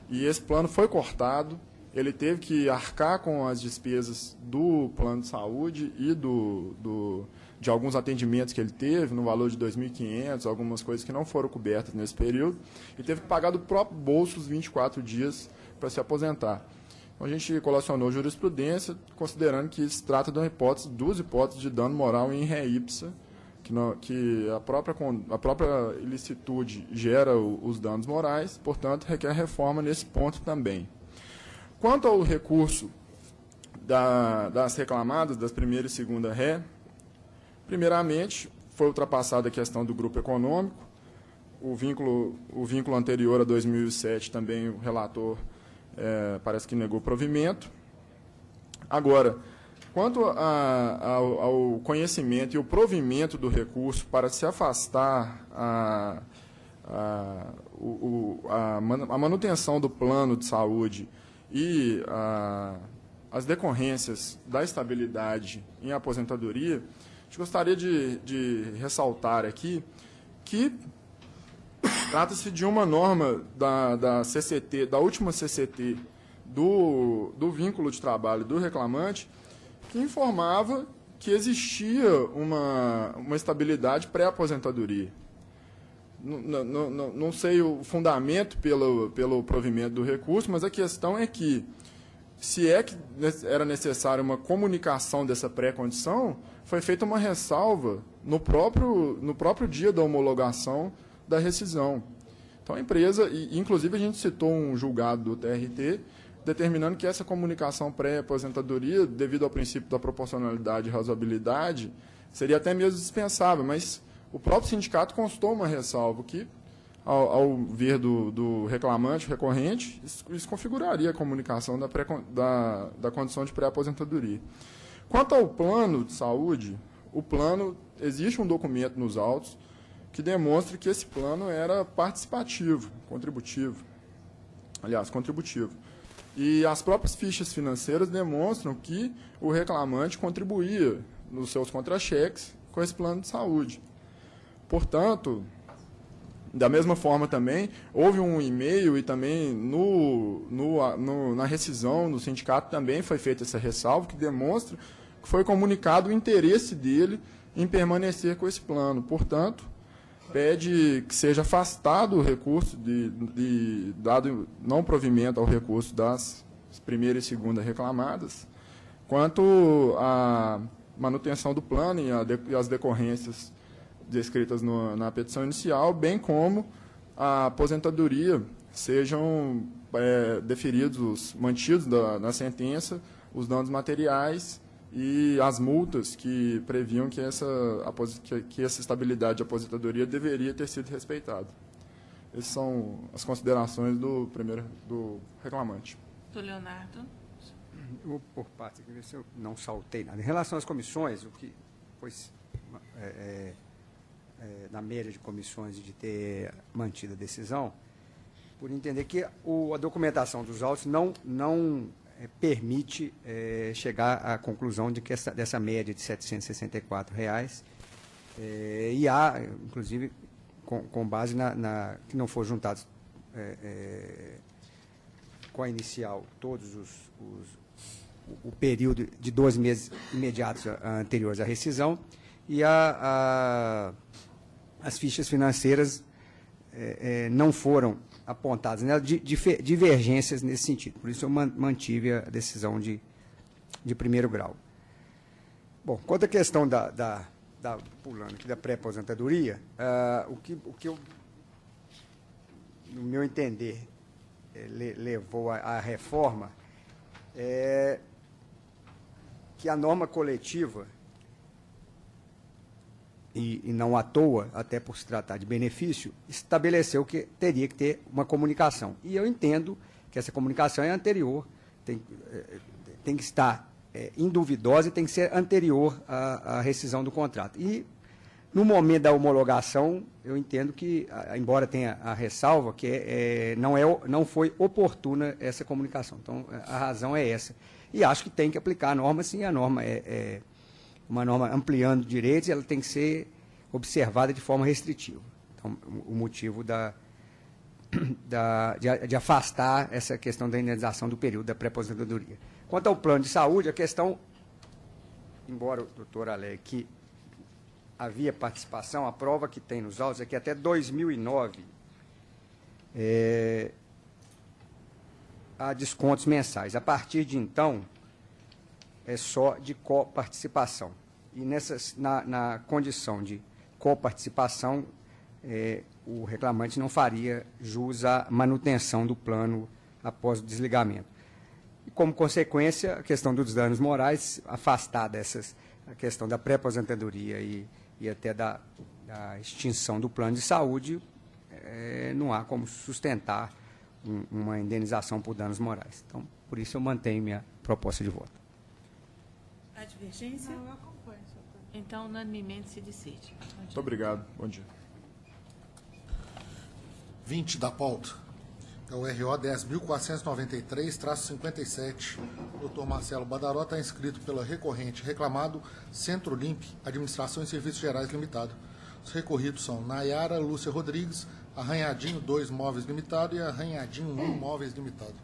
e esse plano foi cortado. Ele teve que arcar com as despesas do plano de saúde e de alguns atendimentos que ele teve, no valor de R$ 2.500, algumas coisas que não foram cobertas nesse período, e teve que pagar do próprio bolso os 24 dias para se aposentar. Então, a gente colacionou jurisprudência, considerando que se trata de uma hipótese, 2 hipóteses de dano moral em ré ipsa, que a própria ilicitude gera os danos morais, portanto, requer reforma nesse ponto também. Quanto ao recurso das reclamadas, das primeira e segunda ré, primeiramente, foi ultrapassada a questão do grupo econômico, o vínculo anterior a 2007 também o relator parece que negou provimento. Agora, quanto ao conhecimento e o provimento do recurso para se afastar a manutenção do plano de saúde e as decorrências da estabilidade em aposentadoria, a gente gostaria de ressaltar aqui que trata-se de uma norma da CCT, da última CCT do vínculo de trabalho do reclamante, que informava que existia uma estabilidade pré-aposentadoria. Não sei o fundamento pelo provimento do recurso, mas a questão é que, se é que era necessária uma comunicação dessa pré-condição, foi feita uma ressalva no próprio dia da homologação da rescisão. Então, a empresa, e inclusive a gente citou um julgado do TRT, determinando que essa comunicação pré-aposentadoria, devido ao princípio da proporcionalidade e razoabilidade, seria até mesmo dispensável, mas o próprio sindicato constou uma ressalva que, ao vir do reclamante, recorrente, isso configuraria a comunicação da condição de pré-aposentadoria. Quanto ao plano de saúde, o plano, existe um documento nos autos que demonstra que esse plano era participativo, contributivo. E as próprias fichas financeiras demonstram que o reclamante contribuía nos seus contra-cheques com esse plano de saúde. Portanto, da mesma forma também, houve um e-mail e também na rescisão, no sindicato também foi feita essa ressalva, que demonstra que foi comunicado o interesse dele em permanecer com esse plano. Portanto, pede que seja afastado o recurso, dado não provimento ao recurso das primeira e segunda reclamadas, quanto à manutenção do plano e as decorrências descritas na petição inicial, bem como a aposentadoria sejam deferidos, mantidos na sentença, os danos materiais e as multas que previam que essa estabilidade de aposentadoria deveria ter sido respeitada. Essas são as considerações do reclamante. Doutor Leonardo. Por parte, ver se eu não saltei nada. Em relação às comissões, o que foi na média de comissões de ter mantido a decisão, por entender que a documentação dos autos não permite chegar à conclusão de que dessa média de R$ 764, e há, inclusive, com base que não foram juntados com a inicial todos o período de 12 meses imediatos anteriores à rescisão, e as fichas financeiras não foram apontadas nela, divergências nesse sentido. Por isso eu mantive a decisão de primeiro grau. Bom, quanto à questão pulando aqui, da pré-aposentadoria, o que eu, no meu entender, levou à reforma é que a norma coletiva, e não à toa, até por se tratar de benefício, estabeleceu que teria que ter uma comunicação. E eu entendo que essa comunicação é anterior, tem que estar induvidosa e tem que ser anterior à rescisão do contrato. E, no momento da homologação, eu entendo que, embora tenha a ressalva, que não foi oportuna essa comunicação. Então, a razão é essa. E acho que tem que aplicar a norma, sim, a norma uma norma ampliando direitos, ela tem que ser observada de forma restritiva. Então, o motivo de afastar essa questão da indenização do período da pré-aposentadoria. Quanto ao plano de saúde, a questão, embora o doutor alegue que havia participação, a prova que tem nos autos é que até 2009 há descontos mensais. A partir de então, é só de coparticipação. E na condição de coparticipação, o reclamante não faria jus à manutenção do plano após o desligamento. E, como consequência, a questão dos danos morais, afastada a questão da pré-aposentadoria e até da extinção do plano de saúde, não há como sustentar uma indenização por danos morais. Então, por isso eu mantenho minha proposta de voto. A divergência? Não, eu acompanho. Então, unanimemente se decide. Muito obrigado. Bom dia. 20 da pauta. É o RO 10.493-57. Dr. Marcelo Badaró está inscrito pela recorrente reclamado Centro Limp, Administração e Serviços Gerais Limitado. Os recorridos são Nayara Lúcia Rodrigues, Arranhadinho 2 Móveis Limitado e Arranhadinho 1 Móveis Limitado.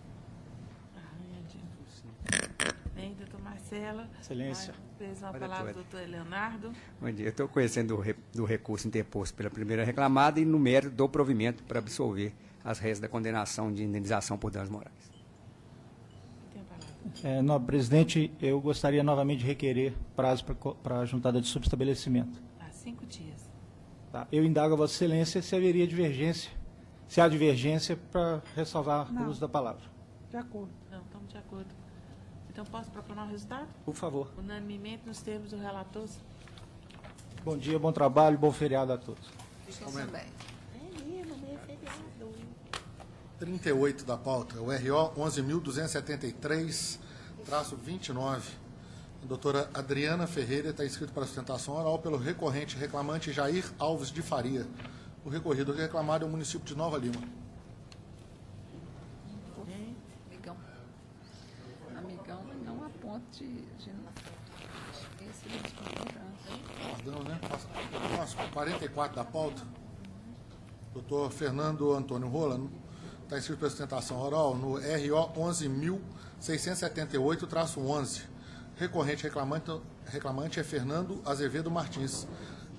Marcela. Excelência. A palavra do doutor Leonardo. Bom dia. Eu estou conhecendo do recurso interposto pela primeira reclamada e no mérito do provimento para absolver as réis da condenação de indenização por danos morais. Nobre presidente, eu gostaria novamente de requerer prazo para a juntada de subestabelecimento. Há 5 dias. Tá. Eu indago a Vossa Excelência se haveria divergência, se há divergência para ressalvar o uso da palavra. De acordo. Não, estamos de acordo. Então, posso proclamar o resultado? Por favor. Unanimemente nos termos do relator. Bom dia, bom trabalho, bom feriado a todos. Também. 38 da pauta, o RO 11.273-29. A doutora Adriana Ferreira está inscrita para sustentação oral pelo recorrente reclamante Jair Alves de Faria. O recorrido reclamado é o município de Nova Lima. Amigão, não aponte de excelente concordância. Perdão, né? Próximo, 44 da pauta. Doutor Fernando Antônio Rola está inscrito para sustentação oral no RO 11.678-11. Recorrente reclamante é Fernando Azevedo Martins.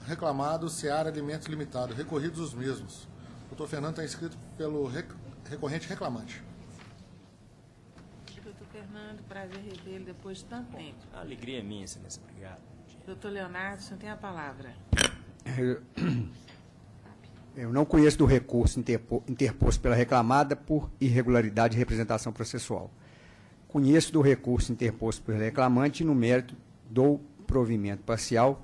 Reclamado Seara Alimentos Limitado. Recorridos os mesmos. O doutor Fernando está inscrito pelo recorrente reclamante. Doutor Fernando, prazer revê-lo depois de tanto tempo. A alegria é minha, excelência. Obrigado. Doutor Leonardo, o senhor tem a palavra. Eu não conheço do recurso interposto pela reclamada por irregularidade de representação processual. Conheço do recurso interposto pelo reclamante no mérito do provimento parcial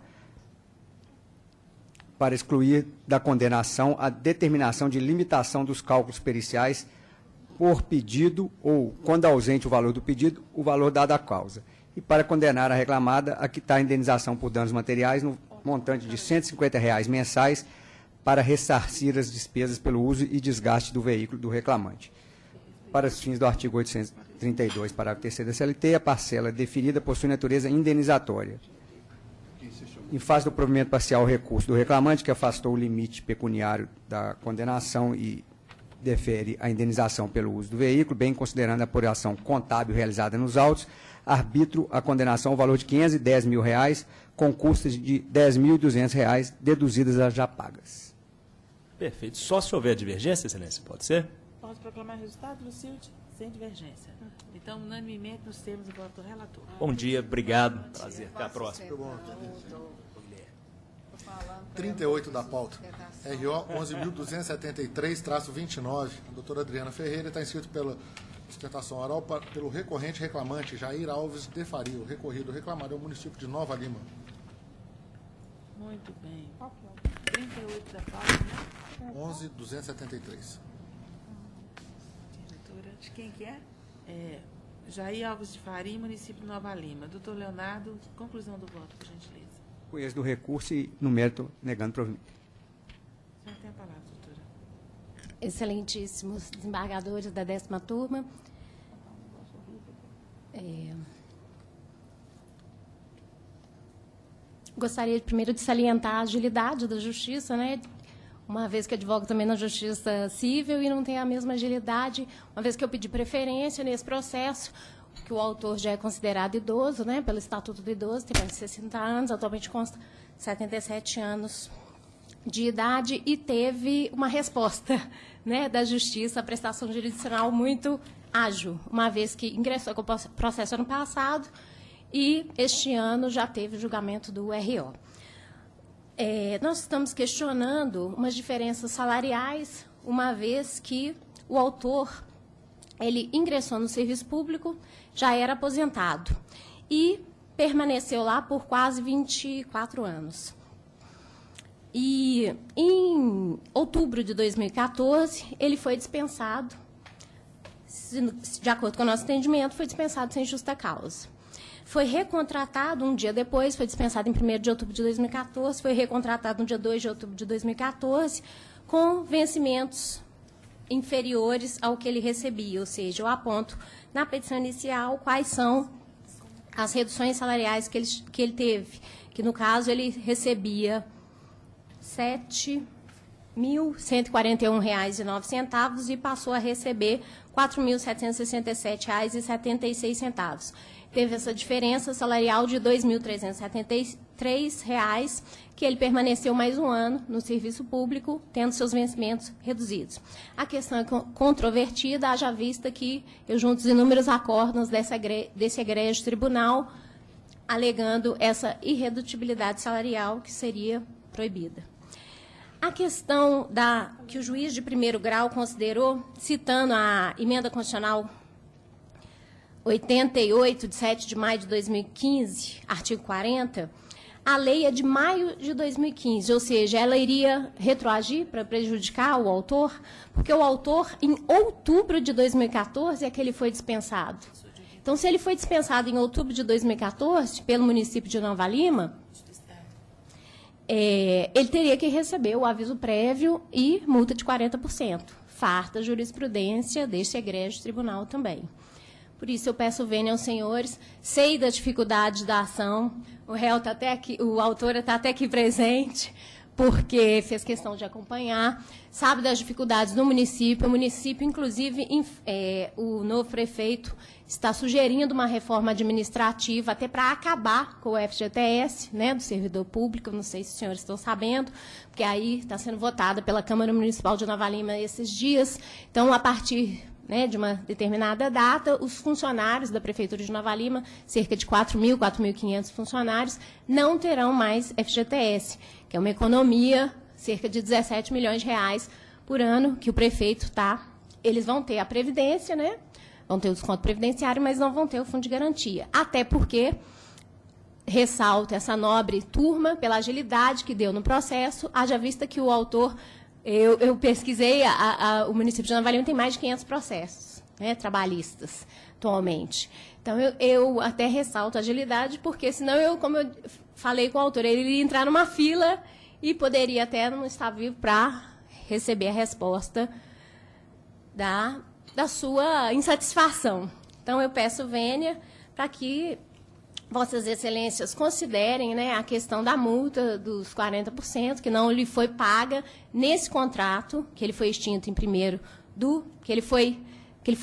para excluir da condenação a determinação de limitação dos cálculos periciais por pedido ou, quando ausente o valor do pedido, o valor dado à causa. E para condenar a reclamada a quitar a indenização por danos materiais no montante de R$ 150 mensais para ressarcir as despesas pelo uso e desgaste do veículo do reclamante. Para os fins do artigo 832, parágrafo 3º da CLT, a parcela deferida possui natureza indenizatória. Em face do provimento parcial ao recurso do reclamante, que afastou o limite pecuniário da condenação e defere a indenização pelo uso do veículo, bem considerando a apuração contábil realizada nos autos, arbitro a condenação ao valor de R$ 510 mil, com custas de R$ 10.200, deduzidas as já pagas. Perfeito. Só se houver divergência, excelência, pode ser? Posso proclamar o resultado, Lucilde? Sem divergência. Então, unanimemente nos termos do voto do relator. Bom dia, obrigado. Prazer. Até a próxima. 38 da pauta. RO 11.273-29. A doutora Adriana Ferreira está inscrita pela sustentação oral pelo recorrente reclamante Jair Alves de Faria. O recorrido reclamado é o município de Nova Lima. Muito bem. 38 da pauta, né? 11.273. De quem que é? Jair Alves de Faria, município de Nova Lima. Doutor Leonardo, conclusão do voto, por gentileza. Conheço do recurso e, no mérito, negando provimento. A senhora tem a palavra, doutora. Excelentíssimos desembargadores da 10ª turma. Gostaria primeiro de salientar a agilidade da justiça, né? Uma vez que advogo também na justiça civil e não tem a mesma agilidade, uma vez que eu pedi preferência nesse processo, que o autor já é considerado idoso, né, pelo Estatuto do Idoso, tem mais de 60 anos, atualmente consta 77 anos de idade, e teve uma resposta, né, da Justiça, a prestação jurisdicional muito ágil, uma vez que ingressou com o processo ano passado e este ano já teve o julgamento do RO. Nós estamos questionando umas diferenças salariais, uma vez que o autor ele ingressou no serviço público, já era aposentado e permaneceu lá por quase 24 anos. E em outubro de 2014, ele foi dispensado, de acordo com o nosso entendimento, foi dispensado sem justa causa. Foi recontratado um dia depois, foi dispensado em 1º de outubro de 2014, foi recontratado no dia 2 de outubro de 2014, com vencimentos inferiores ao que ele recebia, ou seja, eu aponto na petição inicial quais são as reduções salariais que ele teve, que no caso ele recebia R$ 7.141,09 e passou a receber R$ 4.767,76. teve essa diferença salarial de R$ 2.373, que ele permaneceu mais um ano no serviço público, tendo seus vencimentos reduzidos. A questão é controvertida, haja vista que eu junto os inúmeros acordos desse egrégio tribunal, alegando essa irredutibilidade salarial que seria proibida. A questão que o juiz de primeiro grau considerou, citando a emenda constitucional 88, de 7 de maio de 2015, artigo 40, a lei é de maio de 2015, ou seja, ela iria retroagir para prejudicar o autor, porque o autor, em outubro de 2014, é que ele foi dispensado. Então, se ele foi dispensado em outubro de 2014, pelo município de Nova Lima, ele teria que receber o aviso prévio e multa de 40%. Farta jurisprudência deste egrégio tribunal também. Por isso, eu peço vênia aos senhores, sei da dificuldade da ação, o réu está até aqui, o autor está até aqui presente, porque fez questão de acompanhar, sabe das dificuldades do município. O município, inclusive, o novo prefeito está sugerindo uma reforma administrativa até para acabar com o FGTS, né, do servidor público, não sei se os senhores estão sabendo, porque aí está sendo votada pela Câmara Municipal de Nova Lima esses dias. Então, a partir, né, de uma determinada data, os funcionários da Prefeitura de Nova Lima, cerca de 4.000, 4.500 funcionários, não terão mais FGTS, que é uma economia, cerca de 17 milhões de reais por ano, que o prefeito está. Eles vão ter a Previdência, né? Vão ter o desconto previdenciário, mas não vão ter o fundo de garantia. Até porque, ressalto essa nobre turma pela agilidade que deu no processo, haja vista que o autor... Eu pesquisei, o município de Nova Lima tem mais de 500 processos, né, trabalhistas atualmente. Então, eu até ressalto a agilidade, porque senão, como eu falei com o autor, ele iria entrar numa fila e poderia até não estar vivo para receber a resposta da sua insatisfação. Então, eu peço vênia para que Vossas Excelências considerem, né, a questão da multa dos 40%, que não lhe foi paga nesse contrato, que ele foi extinto em que ele foi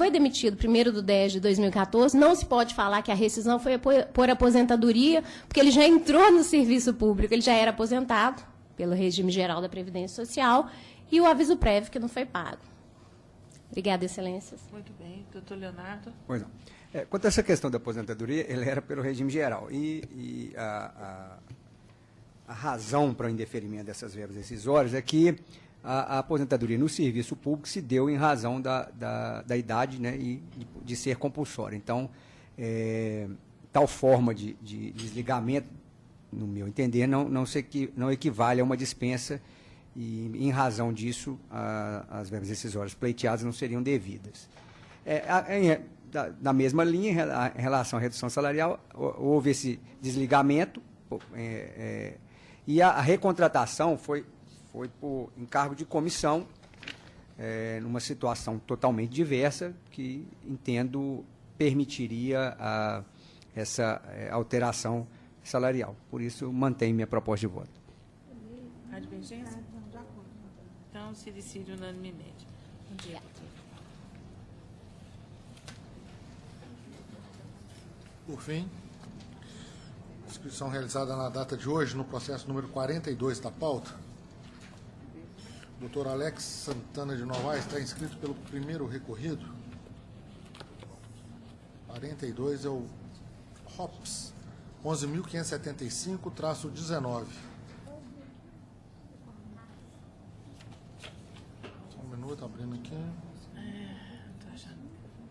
demitido 1º de 2014. Não se pode falar que a rescisão foi por aposentadoria, porque ele já entrou no serviço público, ele já era aposentado pelo regime geral da Previdência Social, e o aviso prévio que não foi pago. Obrigada, Excelências. Muito bem. Doutor Leonardo. Pois não. Quanto a essa questão da aposentadoria, ele era pelo regime geral. E a razão para o indeferimento dessas verbas decisórias é que a aposentadoria no serviço público se deu em razão da idade, né, e de ser compulsória. Então, tal forma de desligamento, no meu entender, não equivale a uma dispensa, e, em razão disso, as verbas decisórias pleiteadas não seriam devidas. Na mesma linha, em relação à redução salarial, houve esse desligamento, e a recontratação foi por encargo de comissão, numa situação totalmente diversa, que entendo permitiria essa alteração salarial. Por isso, mantenho minha proposta de voto. Há divergência? Então, se decide unanimemente. Obrigada. Por fim, inscrição realizada na data de hoje, no processo número 42 da pauta. O doutor Alex Santana de Novaes está inscrito pelo primeiro recorrido. 42 é o ROPS 11.575-19. Só um minuto, abrindo aqui.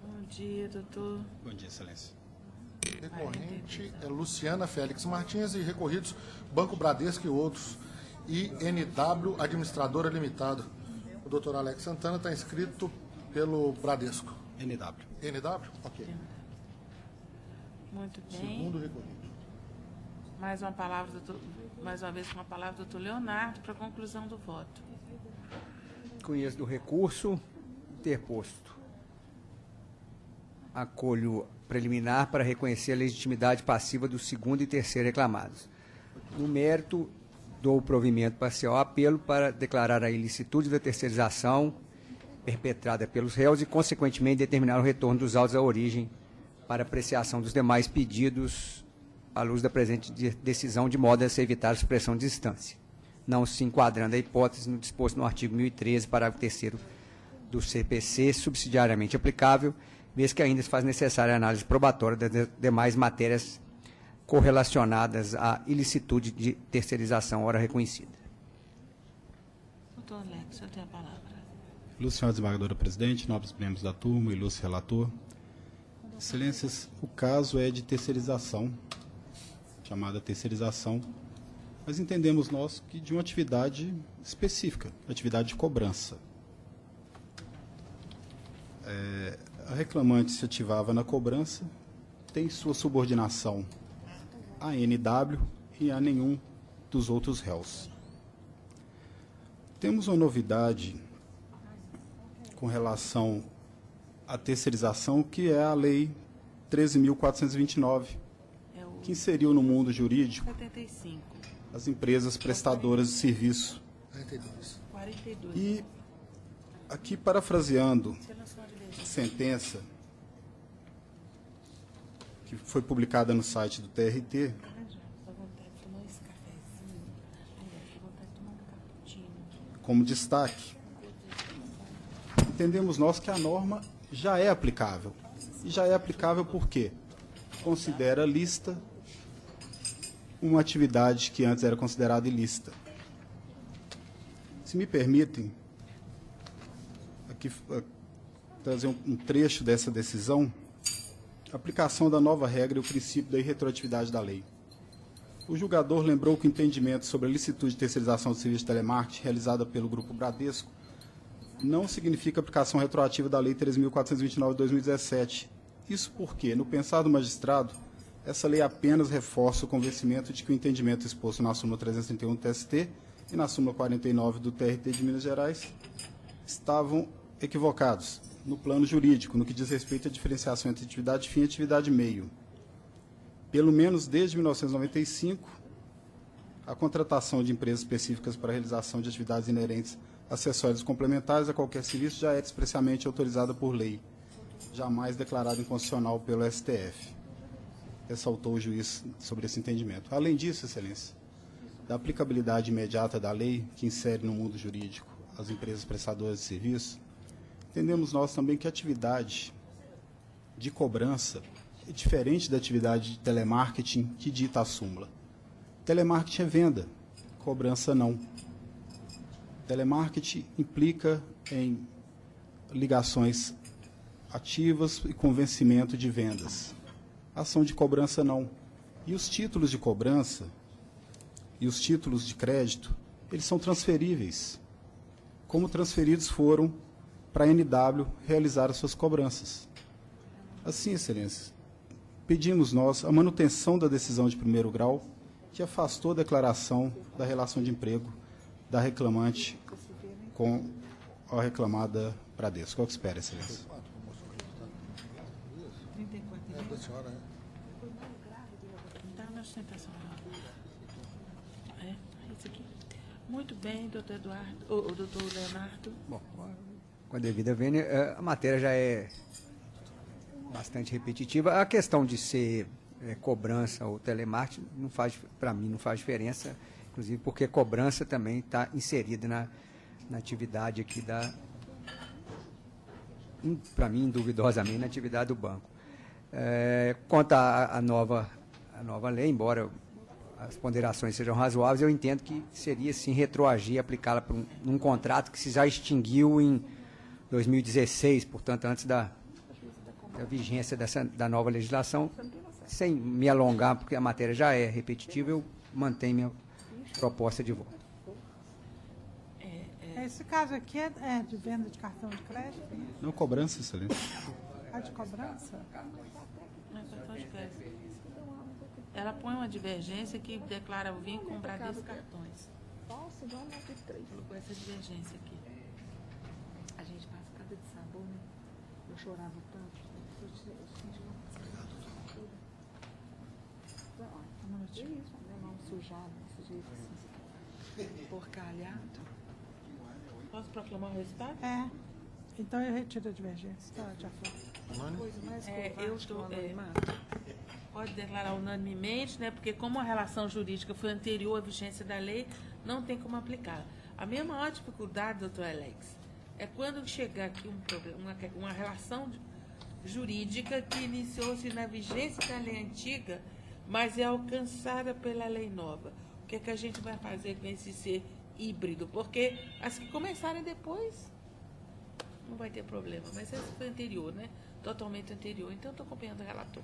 Bom dia, doutor. Bom dia, Excelência. Recorrente é Luciana Félix Martins e recorridos Banco Bradesco e outros. INW Administradora Limitada. O doutor Alex Santana está inscrito pelo Bradesco. NW. NW? Ok. Muito bem. Segundo recorrido. Mais uma vez com a palavra do doutor Leonardo para a conclusão do voto. Conheço do recurso interposto. Acolho preliminar para reconhecer a legitimidade passiva do segundo e terceiro reclamados. No mérito, dou o provimento parcial ao apelo para declarar a ilicitude da terceirização perpetrada pelos réus e, consequentemente, determinar o retorno dos autos à origem para apreciação dos demais pedidos à luz da presente decisão, de modo a se evitar a supressão de instância, não se enquadrando a hipótese no disposto no artigo 1013, parágrafo 3º do CPC, subsidiariamente aplicável, vez que ainda se faz necessária a análise probatória das demais matérias correlacionadas à ilicitude de terceirização ora reconhecida. Doutor Alex, você tem a palavra. Ilustre senhora desembargadora presidente, nobres membros da turma, ilustre relator. Excelências, o caso é de terceirização, chamada terceirização, mas entendemos nós que de uma atividade específica, atividade de cobrança. A reclamante se ativava na cobrança, tem sua subordinação a NW e a nenhum dos outros réus. Temos uma novidade com relação à terceirização, que é a Lei 13.429, que inseriu no mundo jurídico 75. as empresas prestadoras de serviço. 42. E, aqui parafraseando a sentença que foi publicada no site do TRT, como destaque, entendemos nós que a norma já é aplicável. E já é aplicável por quê? Considera lícita uma atividade que antes era considerada ilícita. Se me permitem, aqui trazer um trecho dessa decisão, aplicação da nova regra e o princípio da irretroatividade da lei. O julgador lembrou que o entendimento sobre a licitude de terceirização do serviço de telemarketing realizada pelo Grupo Bradesco não significa aplicação retroativa da Lei 3.429 de 2017. Isso porque, no pensar do magistrado, essa lei apenas reforça o convencimento de que o entendimento exposto na súmula 331 do TST e na súmula 49 do TRT de Minas Gerais estavam equivocados no plano jurídico, no que diz respeito à diferenciação entre atividade fim e atividade meio. Pelo menos desde 1995, a contratação de empresas específicas para a realização de atividades inerentes, acessórios complementares a qualquer serviço já é expressamente autorizada por lei, jamais declarada inconstitucional pelo STF. Ressaltou o juiz sobre esse entendimento. Além disso, Excelência, da aplicabilidade imediata da lei que insere no mundo jurídico as empresas prestadoras de serviço, entendemos nós também que a atividade de cobrança é diferente da atividade de telemarketing que dita a súmula. Telemarketing é venda, cobrança não. Telemarketing implica em ligações ativas e convencimento de vendas. Ação de cobrança não. E os títulos de cobrança e os títulos de crédito, eles são transferíveis, como transferidos foram para a NW realizar as suas cobranças. Assim, Excelência, pedimos nós a manutenção da decisão de primeiro grau que afastou a declaração da relação de emprego da reclamante com a reclamada Bradesco. Qual que espera, Excelência? 34. Da senhora, Está na sustentação. Isso aqui. Muito bem, doutor Eduardo, o doutor Leonardo. Bom, com a devida vênia, a matéria já é bastante repetitiva. A questão de ser cobrança ou telemarketing, para mim, não faz diferença, inclusive porque cobrança também está inserida na atividade aqui para mim, duvidosamente, na atividade do banco. Quanto à nova lei, embora as ponderações sejam razoáveis, eu entendo que seria, sim, retroagir, aplicá-la num contrato que se já extinguiu em 2016, portanto, antes da vigência da nova legislação. Sem me alongar, porque a matéria já é repetitiva, eu mantenho minha proposta de voto. Esse caso aqui é de venda de cartão de crédito? Não, cobrança, Excelência. De cobrança? Ela põe uma divergência que declara o vínculo com o Bradesco Cartões. Falso, igual 93. Colocou essa divergência aqui. A gente passa cada de sabor, né? Eu chorava tanto. Eu senti uma isso, meu mão sujado, desse jeito assim. Porcalhado. Posso proclamar o resultado? Então eu retiro a divergência. Já foi. Pode declarar unanimemente, né? Porque como a relação jurídica foi anterior à vigência da lei, não tem como aplicar. A minha maior dificuldade, doutor Alex, é quando chegar aqui uma relação jurídica que iniciou-se na vigência da lei antiga, mas é alcançada pela lei nova. O que é que a gente vai fazer com esse ser híbrido? Porque as que começarem depois não vai ter problema, mas essa foi anterior, né? Totalmente anterior. Então, estou acompanhando o relator.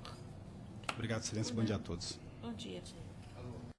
Obrigado, excelência. Bom dia a todos. Bom dia.